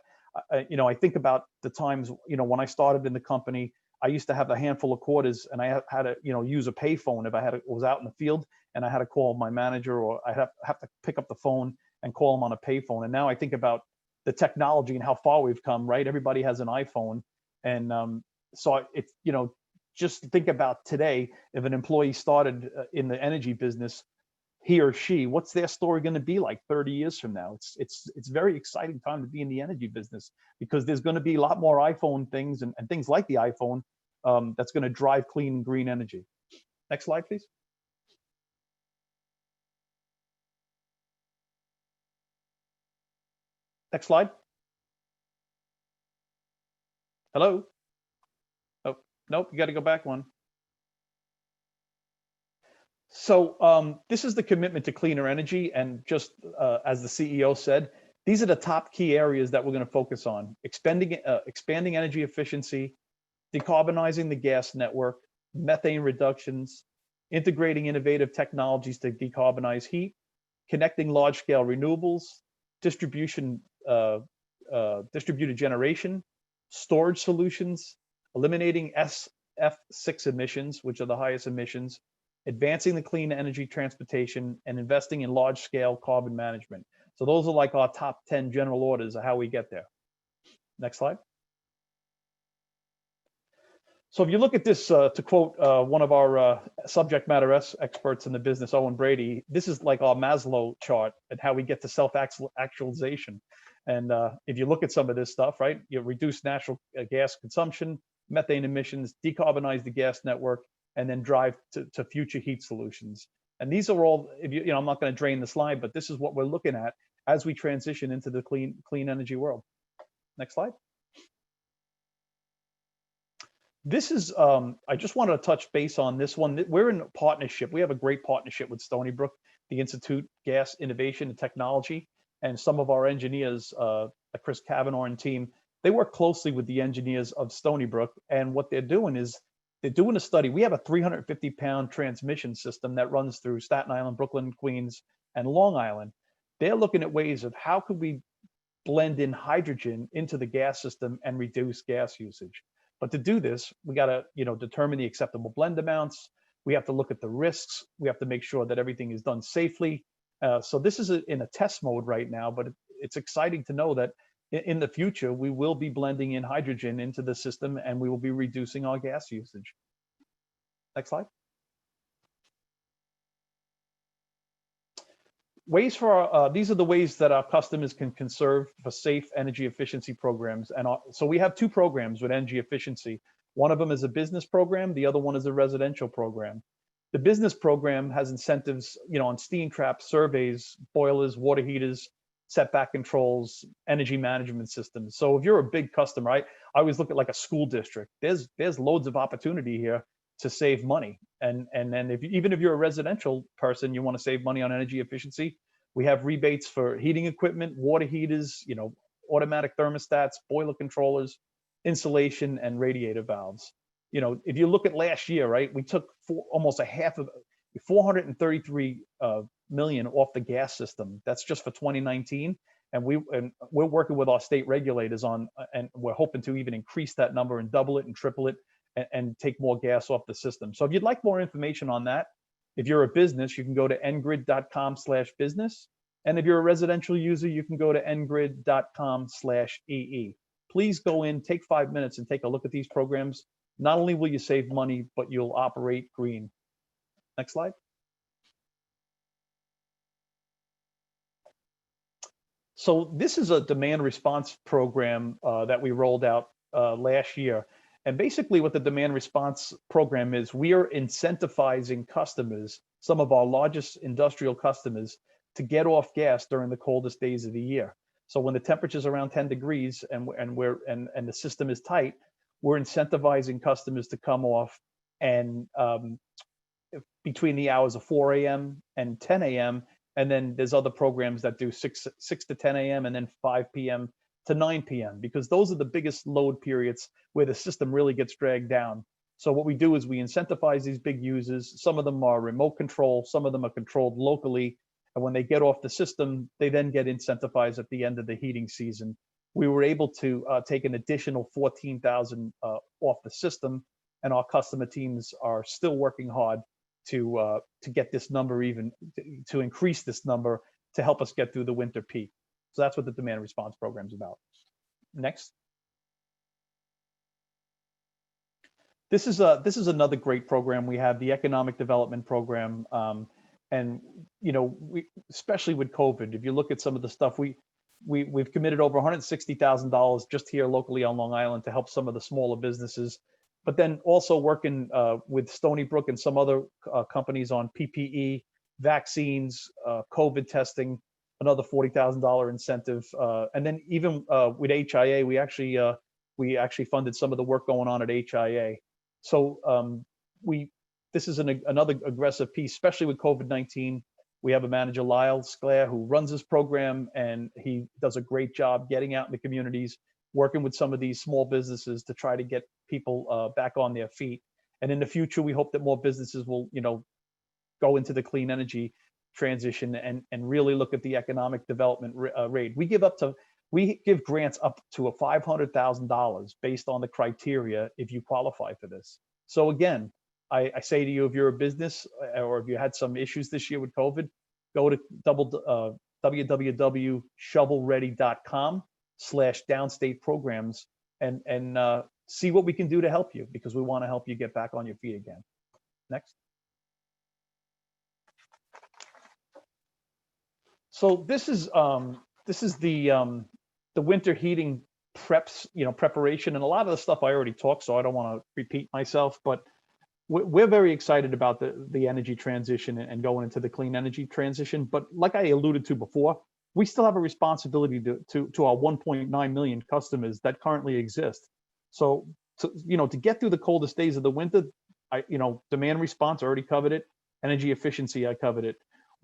Speaker 6: I think about the times, when I started in the company, I used to have a handful of quarters, and I had to, use a payphone if I was out in the field and I had to call my manager, or I have to pick up the phone and call them on a payphone. And now I think about the technology and how far we've come, right? Everybody has an iPhone. And so it's, just think about today, if an employee started in the energy business, he or she, what's their story going to be like 30 years from now? It's very exciting time to be in the energy business, because there's going to be a lot more iPhone things and things like the iPhone that's going to drive clean and green energy. Next slide, please. Next slide. Hello? Oh, nope, you got to go back one. So this is the commitment to cleaner energy. And just as the CEO said, these are the top key areas that we're going to focus on: expanding energy efficiency, decarbonizing the gas network, methane reductions, integrating innovative technologies to decarbonize heat, connecting large-scale renewables, distributed generation, storage solutions, eliminating SF6 emissions, which are the highest emissions, advancing the clean energy transportation, and investing in large-scale carbon management. So those are like our top 10 general orders of how we get there. Next slide. So if you look at this, to quote one of our subject matter experts in the business, Owen Brady, this is like our Maslow chart and how we get to self-actualization. And if you look at some of this stuff, right, you reduce natural gas consumption, methane emissions, decarbonize the gas network, and then drive to future heat solutions. And these are all, I'm not going to drain the slide, but this is what we're looking at as we transition into the clean energy world. Next slide. This is, I just wanted to touch base on this one. We're in a partnership. We have a great partnership with Stony Brook, the Institute Gas Innovation and Technology, and some of our engineers, like Chris Kavanaugh and team, they work closely with the engineers of Stony Brook. And what they're doing is they're doing a study. We have a 350-pound transmission system that runs through Staten Island, Brooklyn, Queens, and Long Island. They're looking at ways of how could we blend in hydrogen into the gas system and reduce gas usage. But to do this, we got to, determine the acceptable blend amounts. We have to look at the risks. We have to make sure that everything is done safely. So this is in a test mode right now, but it's exciting to know that in the future, we will be blending in hydrogen into the system and we will be reducing our gas usage. Next slide. Ways for these are the ways that our customers can conserve for safe energy efficiency programs. And so we have two programs with energy efficiency. One of them is a business program. The other one is a residential program. The business program has incentives, on steam traps, surveys, boilers, water heaters, setback controls, energy management systems. So if you're a big customer, I always look at like a school district. There's loads of opportunity here to save money. And then even if you're a residential person, you want to save money on energy efficiency, we have rebates for heating equipment, water heaters, automatic thermostats, boiler controllers, insulation, and radiator valves. If you look at last year, right, we took almost a half of 433 million off the gas system. That's just for 2019. And we're working with our state regulators on, and we're hoping to even increase that number and double it and triple it and take more gas off the system. So if you'd like more information on that, if you're a business, you can go to ngrid.com/business. And if you're a residential user, you can go to ngrid.com/EE. Please go in, take 5 minutes and take a look at these programs. Not only will you save money, but you'll operate green. Next slide. So this is a demand response program that we rolled out last year. And basically what the demand response program is, we are incentivizing customers, some of our largest industrial customers, to get off gas during the coldest days of the year. So when the temperature's around 10 degrees and the system is tight, we're incentivizing customers to come off and between the hours of 4 a.m. and 10 a.m. And then there's other programs that do 6 to 10 a.m. and then 5 p.m. to 9 p.m. because those are the biggest load periods where the system really gets dragged down. So what we do is we incentivize these big users. Some of them are remote control, some of them are controlled locally. And when they get off the system, they then get incentivized at the end of the heating season. We were able to take an additional 14,000 off the system, and our customer teams are still working hard to get this number to increase this number to help us get through the winter peak. So that's what the demand response program is about. Next. This is another great program we have, the Economic Development Program. And we, especially with COVID, if you look at some of the stuff, we've committed over $160,000 just here locally on Long Island to help some of the smaller businesses, but then also working with Stony Brook and some other companies on PPE, vaccines, COVID testing, another $40,000 incentive, and then even with HIA, we actually funded some of the work going on at HIA. So this is another aggressive piece, especially with COVID-19. We have a manager, Lyle Sclair, who runs this program, and he does a great job getting out in the communities, working with some of these small businesses to try to get people back on their feet. And in the future, we hope that more businesses will, go into the clean energy transition and really look at the economic development rate. We give grants up to a $500,000 based on the criteria if you qualify for this. So again, I say to you, if you're a business or if you had some issues this year with COVID, go to www.shovelready.com/downstate programs and see what we can do to help you, because we want to help you get back on your feet again. Next. So this is the winter heating preparation, and a lot of the stuff I already talked, so I don't want to repeat myself, but we're very excited about the energy transition and going into the clean energy transition. But like I alluded to before, we still have a responsibility to our 1.9 million customers that currently exist. So to get through the coldest days of the winter, demand response, I already covered it. Energy efficiency, I covered it.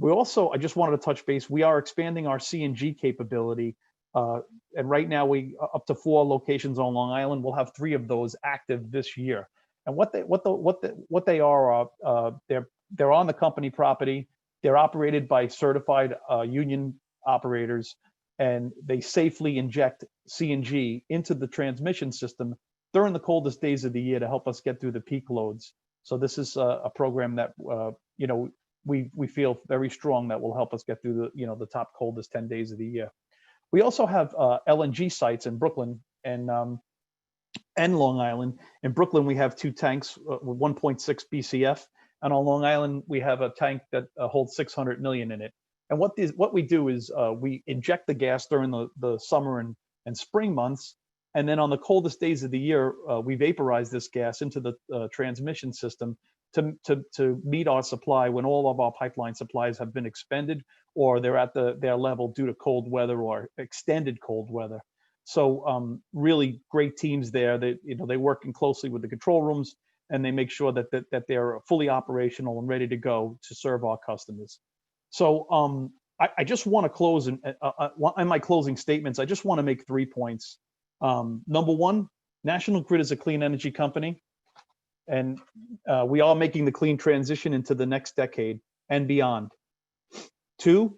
Speaker 6: I just wanted to touch base. We are expanding our CNG capability. And right now we up to 4 locations on Long Island. We'll have 3 of those active this year. And what they are, they're on the company property. They're operated by certified union operators, and they safely inject CNG into the transmission system during the coldest days of the year to help us get through the peak loads. So this is a program that we feel very strong that will help us get through the top coldest 10 days of the year. We also have LNG sites in Brooklyn and Long Island. In Brooklyn, we have 2 tanks with 1.6 BCF, and on Long Island we have a tank that holds 600 million in it. And what we do is we inject the gas during the summer and spring months, and then on the coldest days of the year, we vaporize this gas into the transmission system to meet our supply when all of our pipeline supplies have been expended or they're at their level due to cold weather or extended cold weather. So really great teams there. They're working closely with the control rooms, and they make sure that they're fully operational and ready to go to serve our customers. So I just want to close in my closing statements. I just want to make 3 points. Number 1, National Grid is a clean energy company, and we are making the clean transition into the next decade and beyond. 2,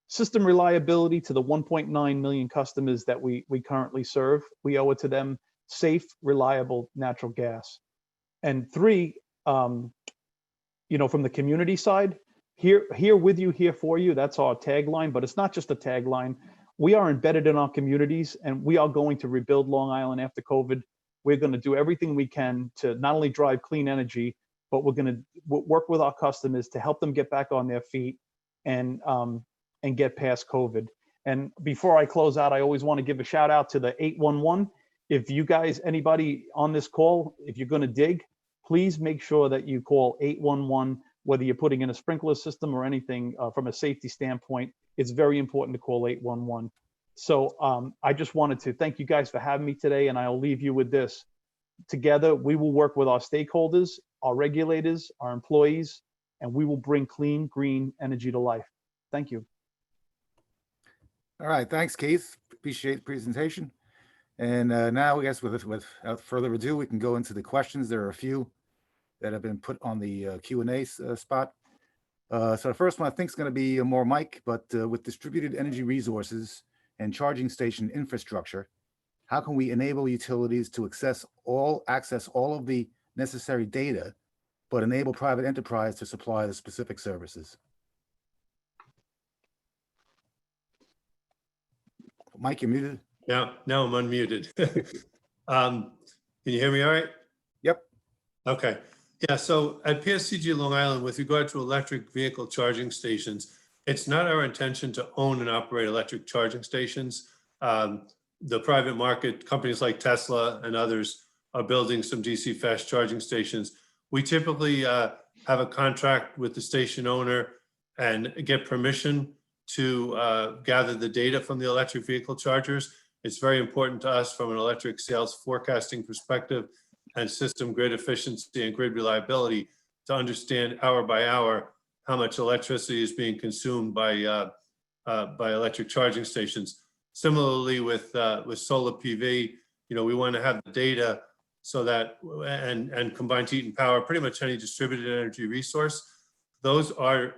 Speaker 6: system reliability to the 1.9 million customers that we currently serve. We owe it to them safe, reliable natural gas. And 3, from the community side, here with you, here for you, that's our tagline, but it's not just a tagline. We are embedded in our communities, and we are going to rebuild Long Island after COVID. We're going to do everything we can to not only drive clean energy, but we're going to work with our customers to help them get back on their feet and get past COVID. And before I close out, I always want to give a shout out to the 811. If you guys, anybody on this call, if you're going to dig, please make sure that you call 811, whether you're putting in a sprinkler system or anything from a safety standpoint. It's very important to call 811. So I just wanted to thank you guys for having me today, and I'll leave you with this. Together, we will work with our stakeholders, our regulators, our employees, and we will bring clean, green energy to life. Thank you.
Speaker 5: All right, thanks, Keith. Appreciate the presentation. And now, I guess without further ado, we can go into the questions. There are a few that have been put on the Q&A spot. So the first one I think is going to be more Mike, but with distributed energy resources and charging station infrastructure, how can we enable utilities to access all of the necessary data, but enable private enterprise to supply the specific services? Mike, you're muted.
Speaker 4: Yeah, now I'm unmuted. Can you hear me all right?
Speaker 5: Yep.
Speaker 4: Okay. Yeah, so at PSCG Long Island, with regard to electric vehicle charging stations, it's not our intention to own and operate electric charging stations. The private market companies like Tesla and others are building some DC fast charging stations. We typically have a contract with the station owner and get permission to gather the data from the electric vehicle chargers. It's very important to us from an electric sales forecasting perspective and system grid efficiency and grid reliability to understand hour by hour how much electricity is being consumed by electric charging stations. Similarly with solar PV, we want to have the data so that, and combined heat and power, pretty much any distributed energy resource, those are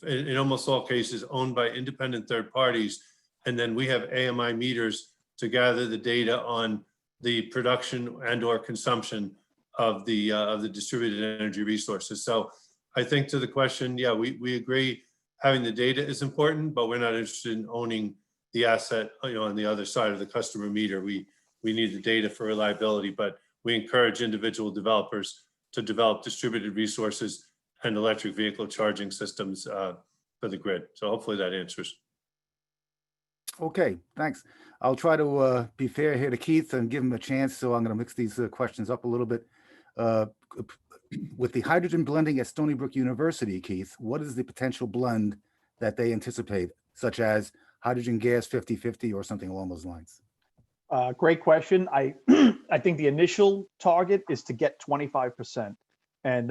Speaker 4: in almost all cases owned by independent third parties. And then we have AMI meters to gather the data on the production and or consumption of the distributed energy resources. So I think to the question, yeah, we agree having the data is important, but we're not interested in owning the asset, on the other side of the customer meter. We need the data for reliability, but we encourage individual developers to develop distributed resources and electric vehicle charging systems for the grid. So hopefully that answers.
Speaker 5: Okay, thanks. I'll try to be fair here to Keith and give him a chance. So I'm going to mix these questions up a little bit. With the hydrogen blending at Stony Brook University, Keith, what is the potential blend that they anticipate, such as hydrogen gas 50-50 or something along those lines?
Speaker 6: Great question. I I think the initial target is to get 25%. And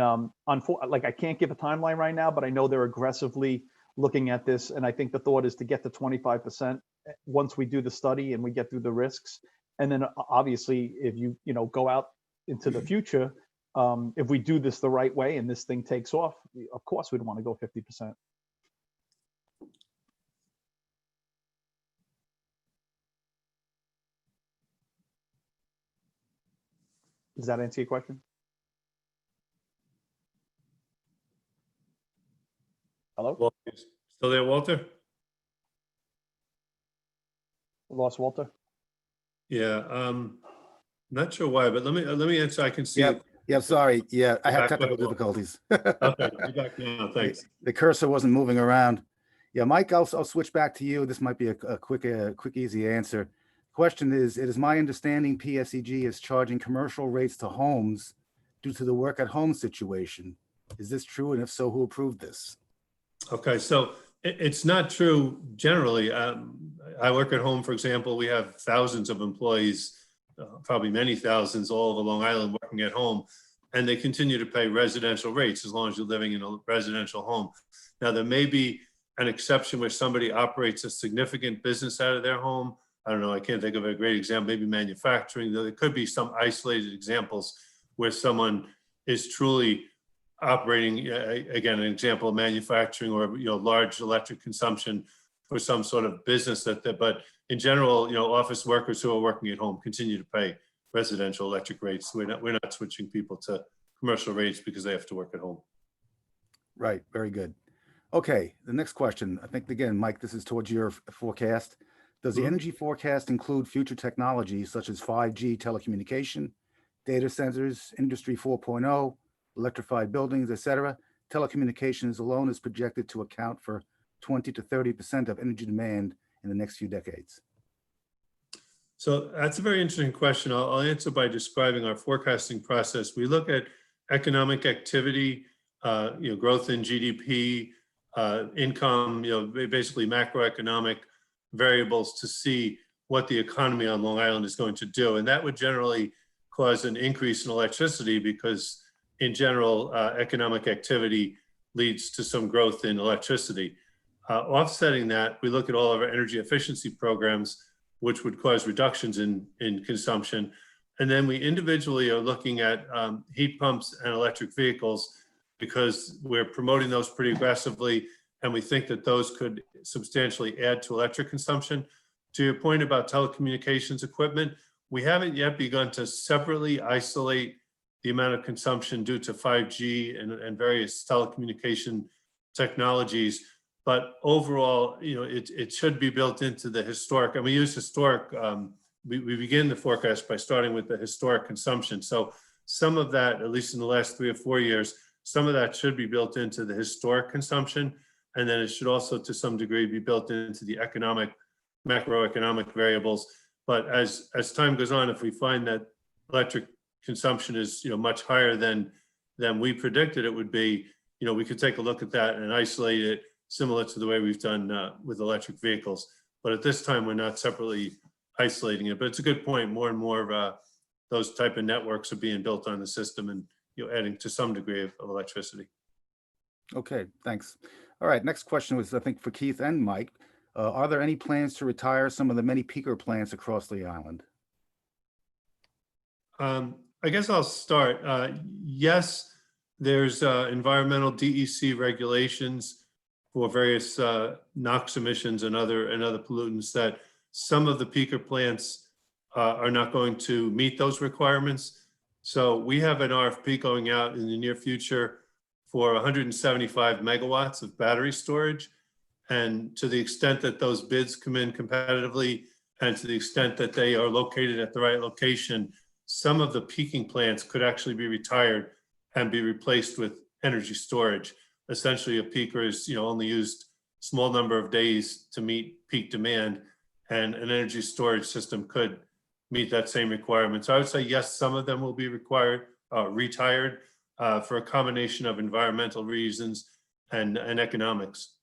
Speaker 6: like I can't give a timeline right now, but I know they're aggressively looking at this. And I think the thought is to get to 25% once we do the study and we get through the risks. And then obviously, if you go out into the future, if we do this the right way and this thing takes off, of course we'd want to go 50%. Does that answer your question? Hello?
Speaker 4: Walter, still there, Walter?
Speaker 6: Lost Walter?
Speaker 4: Yeah, not sure why, but let me answer. I can see.
Speaker 5: Yep. Yeah, sorry. Yeah, I have
Speaker 4: Back
Speaker 5: technical
Speaker 4: way, Walter.
Speaker 5: difficulties.
Speaker 4: Okay, you're back now. Thanks.
Speaker 5: The cursor wasn't moving around. Yeah, Mike, I'll switch back to you. This might be a quick, easy answer. Question is, it is my understanding PSEG is charging commercial rates to homes due to the work at home situation. Is this true? And if so, who approved this?
Speaker 4: Okay, so it's not true generally. I work at home, for example. We have thousands of employees, probably many thousands all over Long Island working at home, and they continue to pay residential rates as long as you're living in a residential home. Now, there may be an exception where somebody operates a significant business out of their home. I don't know, I can't think of a great example, maybe manufacturing. There could be some isolated examples where someone is truly operating, again, an example of manufacturing or large electric consumption for some sort of business but in general, office workers who are working at home continue to pay residential electric rates. We're not switching people to commercial rates because they have to work at home.
Speaker 5: Right, very good. Okay, the next question, I think again, Mike, this is towards your forecast. Does the energy forecast include future technologies such as 5G telecommunication, data centers, Industry 4.0, electrified buildings, etc.? Telecommunications alone is projected to account for 20 to 30% of energy demand in the next few decades.
Speaker 4: So that's a very interesting question. I'll answer by describing our forecasting process. We look at economic activity, growth in GDP, income, basically macroeconomic variables to see what the economy on Long Island is going to do. And that would generally cause an increase in electricity because in general, economic activity leads to some growth in electricity. Offsetting that, we look at all of our energy efficiency programs, which would cause reductions in consumption. And then we individually are looking at heat pumps and electric vehicles because we're promoting those pretty aggressively. And we think that those could substantially add to electric consumption. To your point about telecommunications equipment, we haven't yet begun to separately isolate the amount of consumption due to 5G and various telecommunication technologies. But overall, it should be built into the historic, and we use historic, we begin the forecast by starting with the historic consumption. So some of that, at least in the last 3 or 4 years, some of that should be built into the historic consumption. And then it should also, to some degree, be built into the macroeconomic variables. But as time goes on, if we find that electric consumption is much higher than we predicted it would be, we could take a look at that and isolate it, similar to the way we've done with electric vehicles. But at this time, we're not separately isolating it. But it's a good point. More and more of those type of networks are being built on the system and adding to some degree of electricity.
Speaker 5: Okay, thanks. All right, next question was, I think, for Keith and Mike. Are there any plans to retire some of the many peaker plants across the island?
Speaker 4: I guess I'll start. Yes, there's environmental DEC regulations for various NOx emissions and other pollutants that some of the peaker plants are not going to meet those requirements. So we have an RFP going out in the near future for 175 megawatts of battery storage. And to the extent that those bids come in competitively and to the extent that they are located at the right location, some of the peaking plants could actually be retired and be replaced with energy storage. Essentially, a peaker is only used a small number of days to meet peak demand, and an energy storage system could meet that same requirement. So I would say yes, some of them will be retired for a combination of environmental reasons and economics.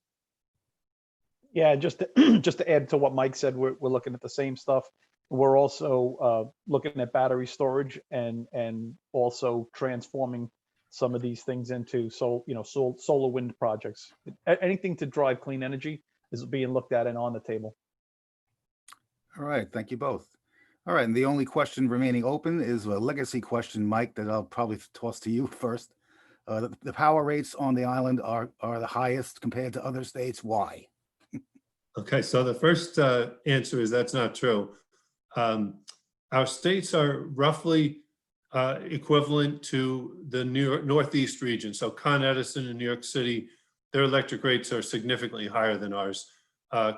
Speaker 6: Yeah, just to add to what Mike said, we're looking at the same stuff. We're also looking at battery storage and also transforming some of these things into solar wind projects. Anything to drive clean energy is being looked at and on the table.
Speaker 5: All right, thank you both. All right, and the only question remaining open is a legacy question, Mike, that I'll probably toss to you first. The power rates on the island are the highest compared to other states. Why?
Speaker 4: Okay, so the first answer is that's not true. Our states are roughly equivalent to the Northeast region. So Con Edison and New York City, their electric rates are significantly higher than ours.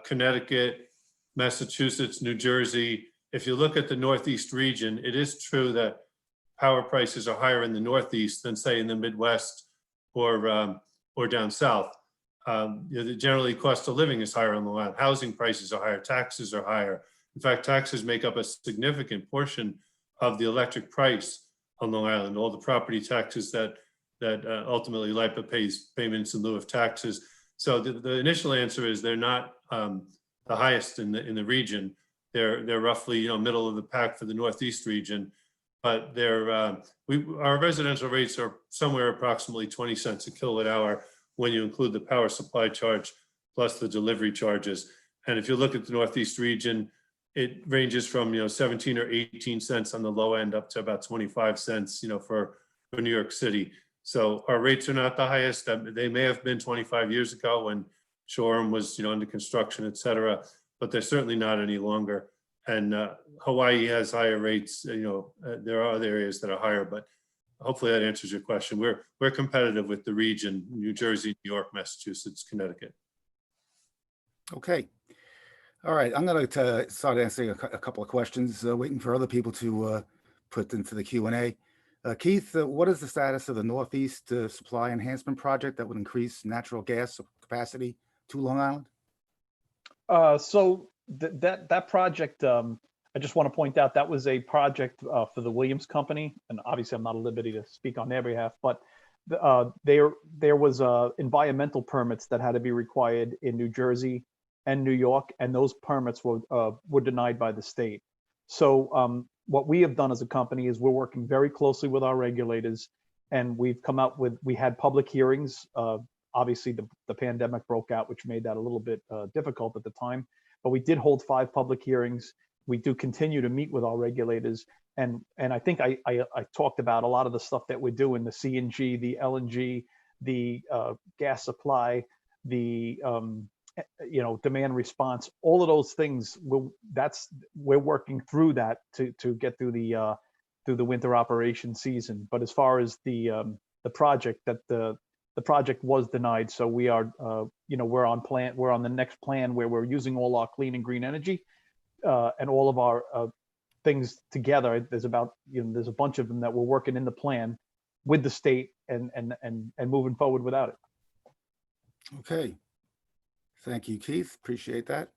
Speaker 4: Connecticut, Massachusetts, New Jersey. If you look at the Northeast region, it is true that power prices are higher in the Northeast than say in the Midwest or down South. Generally, cost of living is higher on Long Island. Housing prices are higher, taxes are higher. In fact, taxes make up a significant portion of the electric price on Long Island. All the property taxes that ultimately LIPA pays payments in lieu of taxes. So the initial answer is they're not the highest in the region. They're roughly middle of the pack for the Northeast region, but our residential rates are somewhere approximately 20 cents a kilowatt hour when you include the power supply charge plus the delivery charges. And if you look at the Northeast region, it ranges from 17 or 18 cents on the low end up to about 25 cents for New York City. So our rates are not the highest. They may have been 25 years ago when Shoreham was under construction, et cetera, but they're certainly not any longer. And Hawaii has higher rates. There are other areas that are higher, but hopefully that answers your question. We're competitive with the region: New Jersey, New York, Massachusetts, Connecticut.
Speaker 5: Okay. All right, I'm going to start answering a couple of questions, waiting for other people to put into the Q&A. Keith, what is the status of the Northeast Supply Enhancement Project that would increase natural gas capacity to Long Island?
Speaker 6: So that project, I just want to point out that was a project for the Williams Company, and obviously I'm not at liberty to speak on their behalf, but there was environmental permits that had to be required in New Jersey and New York, and those permits were denied by the state. So what we have done as a company is we're working very closely with our regulators, and we've come out we had public hearings. Obviously the pandemic broke out, which made that a little bit difficult at the time, but we did hold 5 public hearings. We do continue to meet with our regulators, and I think I talked about a lot of the stuff that we're doing: the CNG, the LNG, the gas supply, the demand response, all of those things. We're working through that to get through the winter operation season. But as far as the project, the project was denied, so we are we're on plan. We're on the next plan where we're using all our clean and green energy and all of our things together. There's there's a bunch of them that we're working in the plan with the state and moving forward without it.
Speaker 5: Okay. Thank you, Keith. Appreciate that.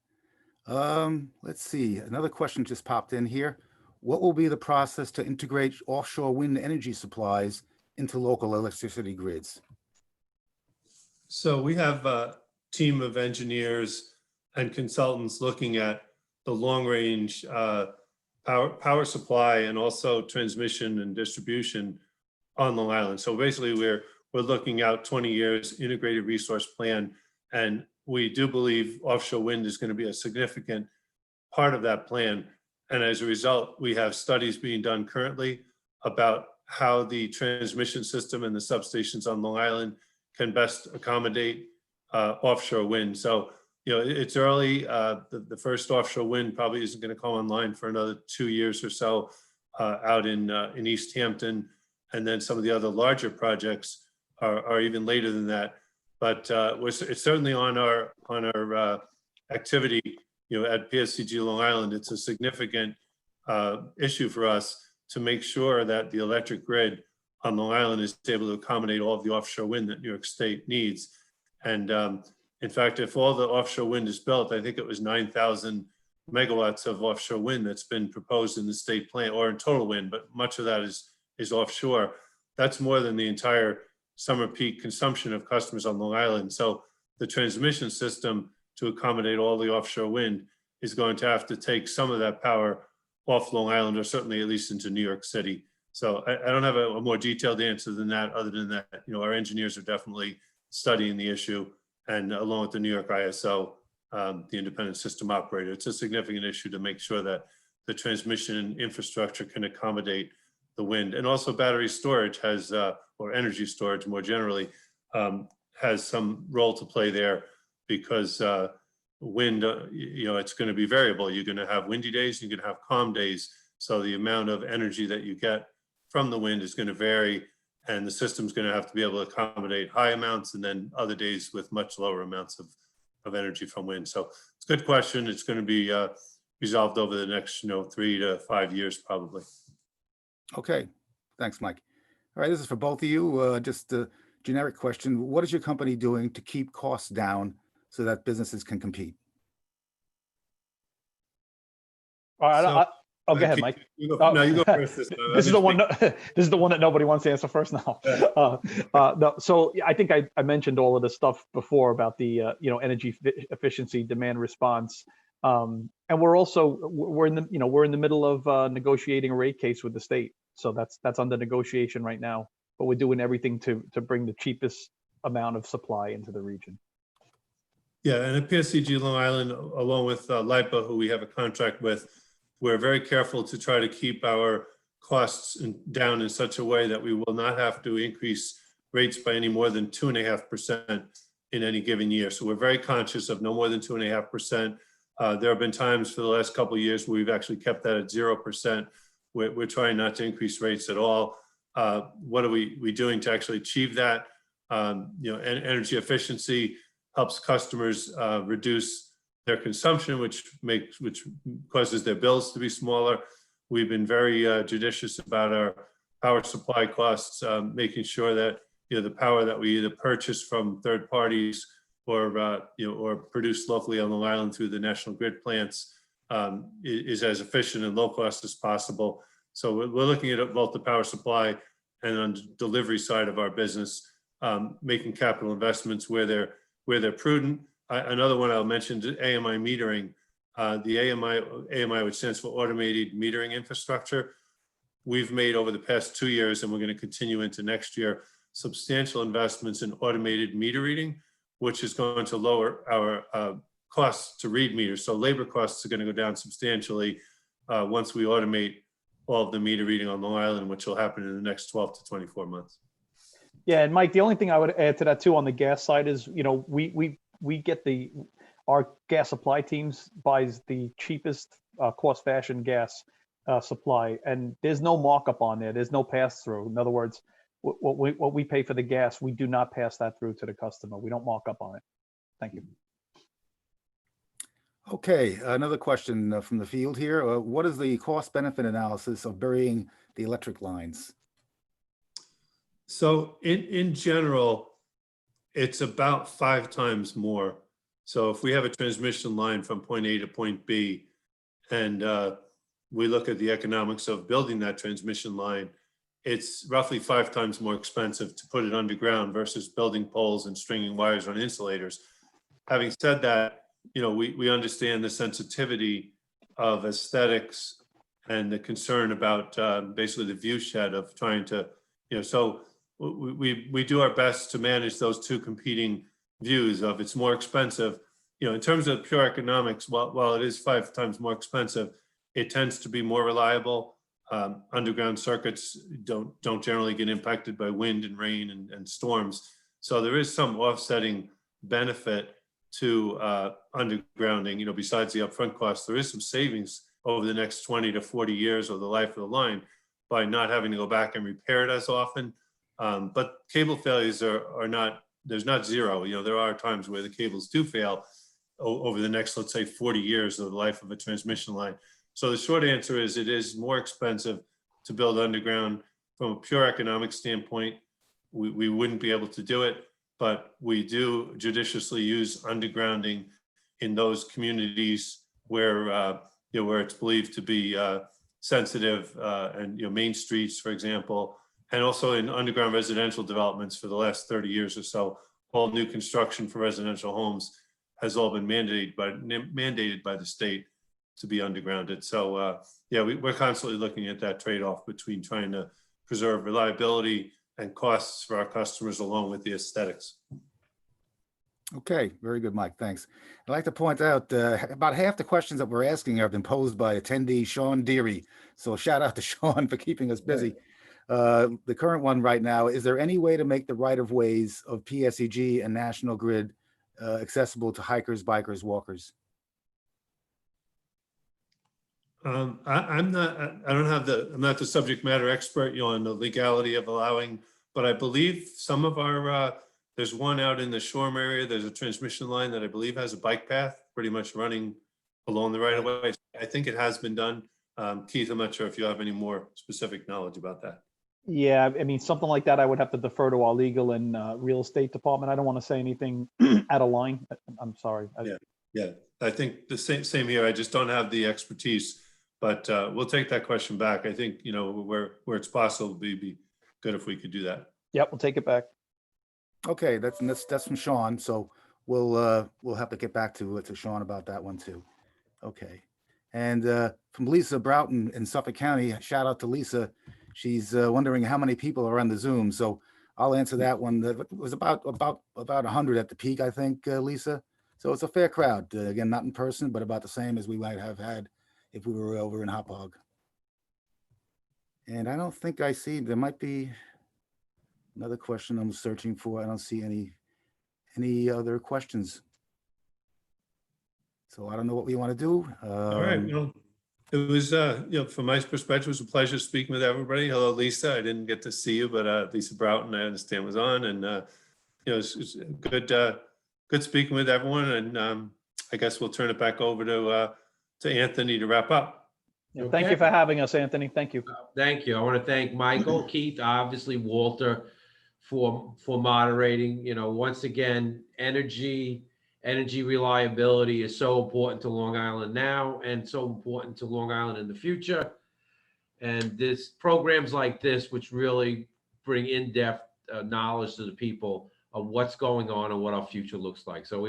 Speaker 5: Let's see. Another question just popped in here. What will be the process to integrate offshore wind energy supplies into local electricity grids?
Speaker 4: So we have a team of engineers and consultants looking at the long range power supply and also transmission and distribution on Long Island. So basically we're looking out 20 years, integrated resource plan, and we do believe offshore wind is going to be a significant part of that plan. And as a result, we have studies being done currently about how the transmission system and the substations on Long Island can best accommodate offshore wind. So, it's early. The first offshore wind probably isn't going to come online for another 2 years or so out in East Hampton. And then some of the other larger projects are even later than that. But it's certainly on our activity, at PSEG Long Island. It's a significant issue for us to make sure that the electric grid on Long Island is able to accommodate all of the offshore wind that New York State needs. And in fact, if all the offshore wind is built, I think it was 9,000 megawatts of offshore wind that's been proposed in the state plan, or in total wind, but much of that is offshore. That's more than the entire summer peak consumption of customers on Long Island. So the transmission system to accommodate all the offshore wind is going to have to take some of that power off Long Island, or certainly at least into New York City. So I don't have a more detailed answer than that, other than that, our engineers are definitely studying the issue, and along with the New York ISO, the independent system operator, it's a significant issue to make sure that the transmission infrastructure can accommodate the wind. And also battery storage has, or energy storage more generally, has some role to play there, because wind, it's going to be variable. You're going to have windy days, you're going to have calm days. So the amount of energy that you get from the wind is going to vary, and the system's going to have to be able to accommodate high amounts, and then other days with much lower amounts of energy from wind. So it's a good question. It's going to be resolved over the next 3 to 5 years probably.
Speaker 5: Okay, thanks, Mike. All right, this is for both of you. Just a generic question. What is your company doing to keep costs down so that businesses can compete?
Speaker 6: All right,
Speaker 4: So-
Speaker 6: go ahead, Mike.
Speaker 4: No, you go first.
Speaker 6: This is the one. This is the one that nobody wants to answer first now. No, so I think I mentioned all of this stuff before about the energy efficiency, demand response, and we're in the middle of negotiating a rate case with the state. So that's under negotiation right now. But we're doing everything to bring the cheapest amount of supply into the region.
Speaker 4: Yeah, and at PSEG Long Island, along with LIPA, who we have a contract with, we're very careful to try to keep our costs down in such a way that we will not have to increase rates by any more than 2.5% in any given year. So we're very conscious of no more than 2.5%. There have been times for the last couple of years where we've actually kept that at 0%. We're trying not to increase rates at all. What are we doing to actually achieve that? Energy efficiency helps customers reduce their consumption, which causes their bills to be smaller. We've been very judicious about our power supply costs, making sure that the power that we either purchase from third parties or produce locally on Long Island through the national grid plants is as efficient and low cost as possible. So we're looking at both the power supply and on the delivery side of our business, making capital investments where they're prudent. Another one I'll mention is AMI metering. The AMI, which stands for Automated Metering Infrastructure. We've made over the past 2 years, and we're going to continue into next year, substantial investments in automated meter reading, which is going to lower our costs to read meters. So labor costs are going to go down substantially once we automate all of the meter reading on Long Island, which will happen in the next 12 to 24 months.
Speaker 6: Yeah, and Mike, the only thing I would add to that too on the gas side is, we get our gas supply teams buys the cheapest cost fashion gas supply, and there's no markup on there. There's no pass through. In other words, what we pay for the gas, we do not pass that through to the customer. We don't mark up on it. Thank you.
Speaker 5: Okay, another question from the field here. What is the cost benefit analysis of burying the electric lines?
Speaker 4: So in general, it's about 5 times more. So if we have a transmission line from point A to point B, and we look at the economics of building that transmission line, it's roughly 5 times more expensive to put it underground versus building poles and stringing wires on insulators. Having said that, we understand the sensitivity of aesthetics and the concern about basically the view shed of trying to, so we do our best to manage those two competing views of it's more expensive. In terms of pure economics, while it is 5 times more expensive, it tends to be more reliable. Underground circuits don't generally get impacted by wind and rain and storms. So there is some offsetting benefit to undergrounding, besides the upfront costs. There is some savings over the next 20 to 40 years of the life of the line by not having to go back and repair it as often. But cable failures are not, there's not zero. There are times where the cables do fail over the next, let's say, 40 years of the life of a transmission line. So the short answer is it is more expensive to build underground. From a pure economic standpoint, we wouldn't be able to do it, but we do judiciously use undergrounding in those communities where where it's believed to be sensitive, and main streets, for example, and also in underground residential developments for the last 30 years or so. All new construction for residential homes has all been mandated by the state. to be undergrounded. So yeah, we're constantly looking at that trade-off between trying to preserve reliability and costs for our customers along with the aesthetics.
Speaker 5: Okay, very good, Mike. Thanks. I'd like to point out about half the questions that we're asking have been posed by attendee Sean Deary. So shout out to Sean for keeping us busy. The current one right now, is there any way to make the right-of-ways of PSEG and National Grid accessible to hikers, bikers, walkers?
Speaker 4: I'm not the subject matter expert, on the legality of allowing, but I believe some of our, there's one out in the Shoreham area, there's a transmission line that I believe has a bike path pretty much running along the right of way. I think it has been done. Keith, I'm not sure if you have any more specific knowledge about that.
Speaker 6: Yeah, I mean, something like that, I would have to defer to our legal and real estate department. I don't want to say anything out of line. I'm sorry.
Speaker 4: Yeah, I think the same here. I just don't have the expertise, but we'll take that question back. I think, where it's possible, it'd be good if we could do that.
Speaker 6: Yep, we'll take it back.
Speaker 5: Okay, that's from Sean. So we'll have to get back to Sean about that one too. Okay, and from Lisa Broughton in Suffolk County, shout out to Lisa. She's wondering how many people are on the Zoom. So I'll answer that one. That was about 100 at the peak, I think, Lisa. So it's a fair crowd. Again, not in person, but about the same as we might have had if we were over in Hop Hog. And I don't think I see, there might be another question I'm searching for. I don't see any other questions. So I don't know what we want to do.
Speaker 4: All right. Well, it was, from my perspective, it was a pleasure speaking with everybody. Hello, Lisa. I didn't get to see you, but Lisa Broughton, I understand, was on, and it's good speaking with everyone. And I guess we'll turn it back over to Anthony to wrap up.
Speaker 6: Yeah, thank you for having us, Anthony. Thank you.
Speaker 1: Thank you. I want to thank Michael, Keith, obviously Walter for moderating. Once again, energy reliability is so important to Long Island now and so important to Long Island in the future. And this programs like this, which really bring in-depth knowledge to the people of what's going on and what our future looks like. So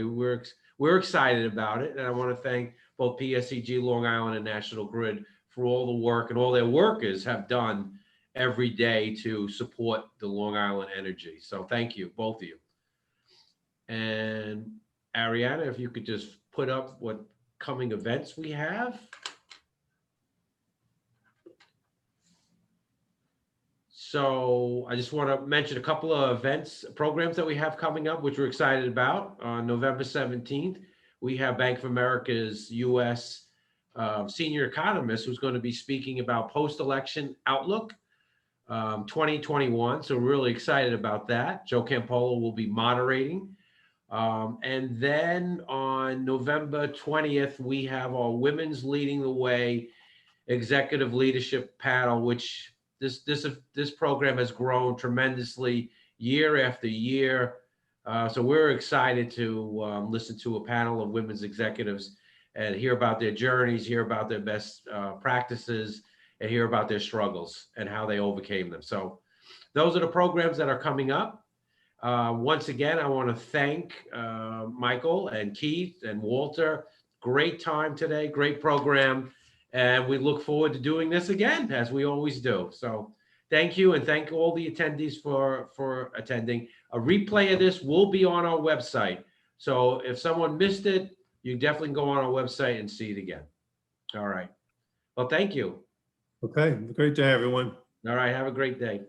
Speaker 1: we're excited about it. And I want to thank both PSEG, Long Island, and National Grid for all the work and all their workers have done every day to support the Long Island energy. So thank you, both of you. And Ariana, if you could just put up what coming events we have. So I just want to mention a couple of programs that we have coming up, which we're excited about. On November 17th, we have Bank of America's U.S. Senior economist who's going to be speaking about post-election outlook 2021. So we're really excited about that. Joe Campolo will be moderating. And then on November 20th, we have our Women's Leading the Way Executive Leadership Panel, which this program has grown tremendously year after year. So we're excited to listen to a panel of women's executives and hear about their journeys, hear about their best practices, and hear about their struggles and how they overcame them. So those are the programs that are coming up. Once again, I want to thank Michael and Keith and Walter. Great time today, great program. And we look forward to doing this again, as we always do. So thank you, and thank all the attendees for attending. A replay of this will be on our website. So if someone missed it, you definitely go on our website and see it again. All right. Well, thank you.
Speaker 4: Okay. Have a great day, everyone.
Speaker 1: All right. Have a great day.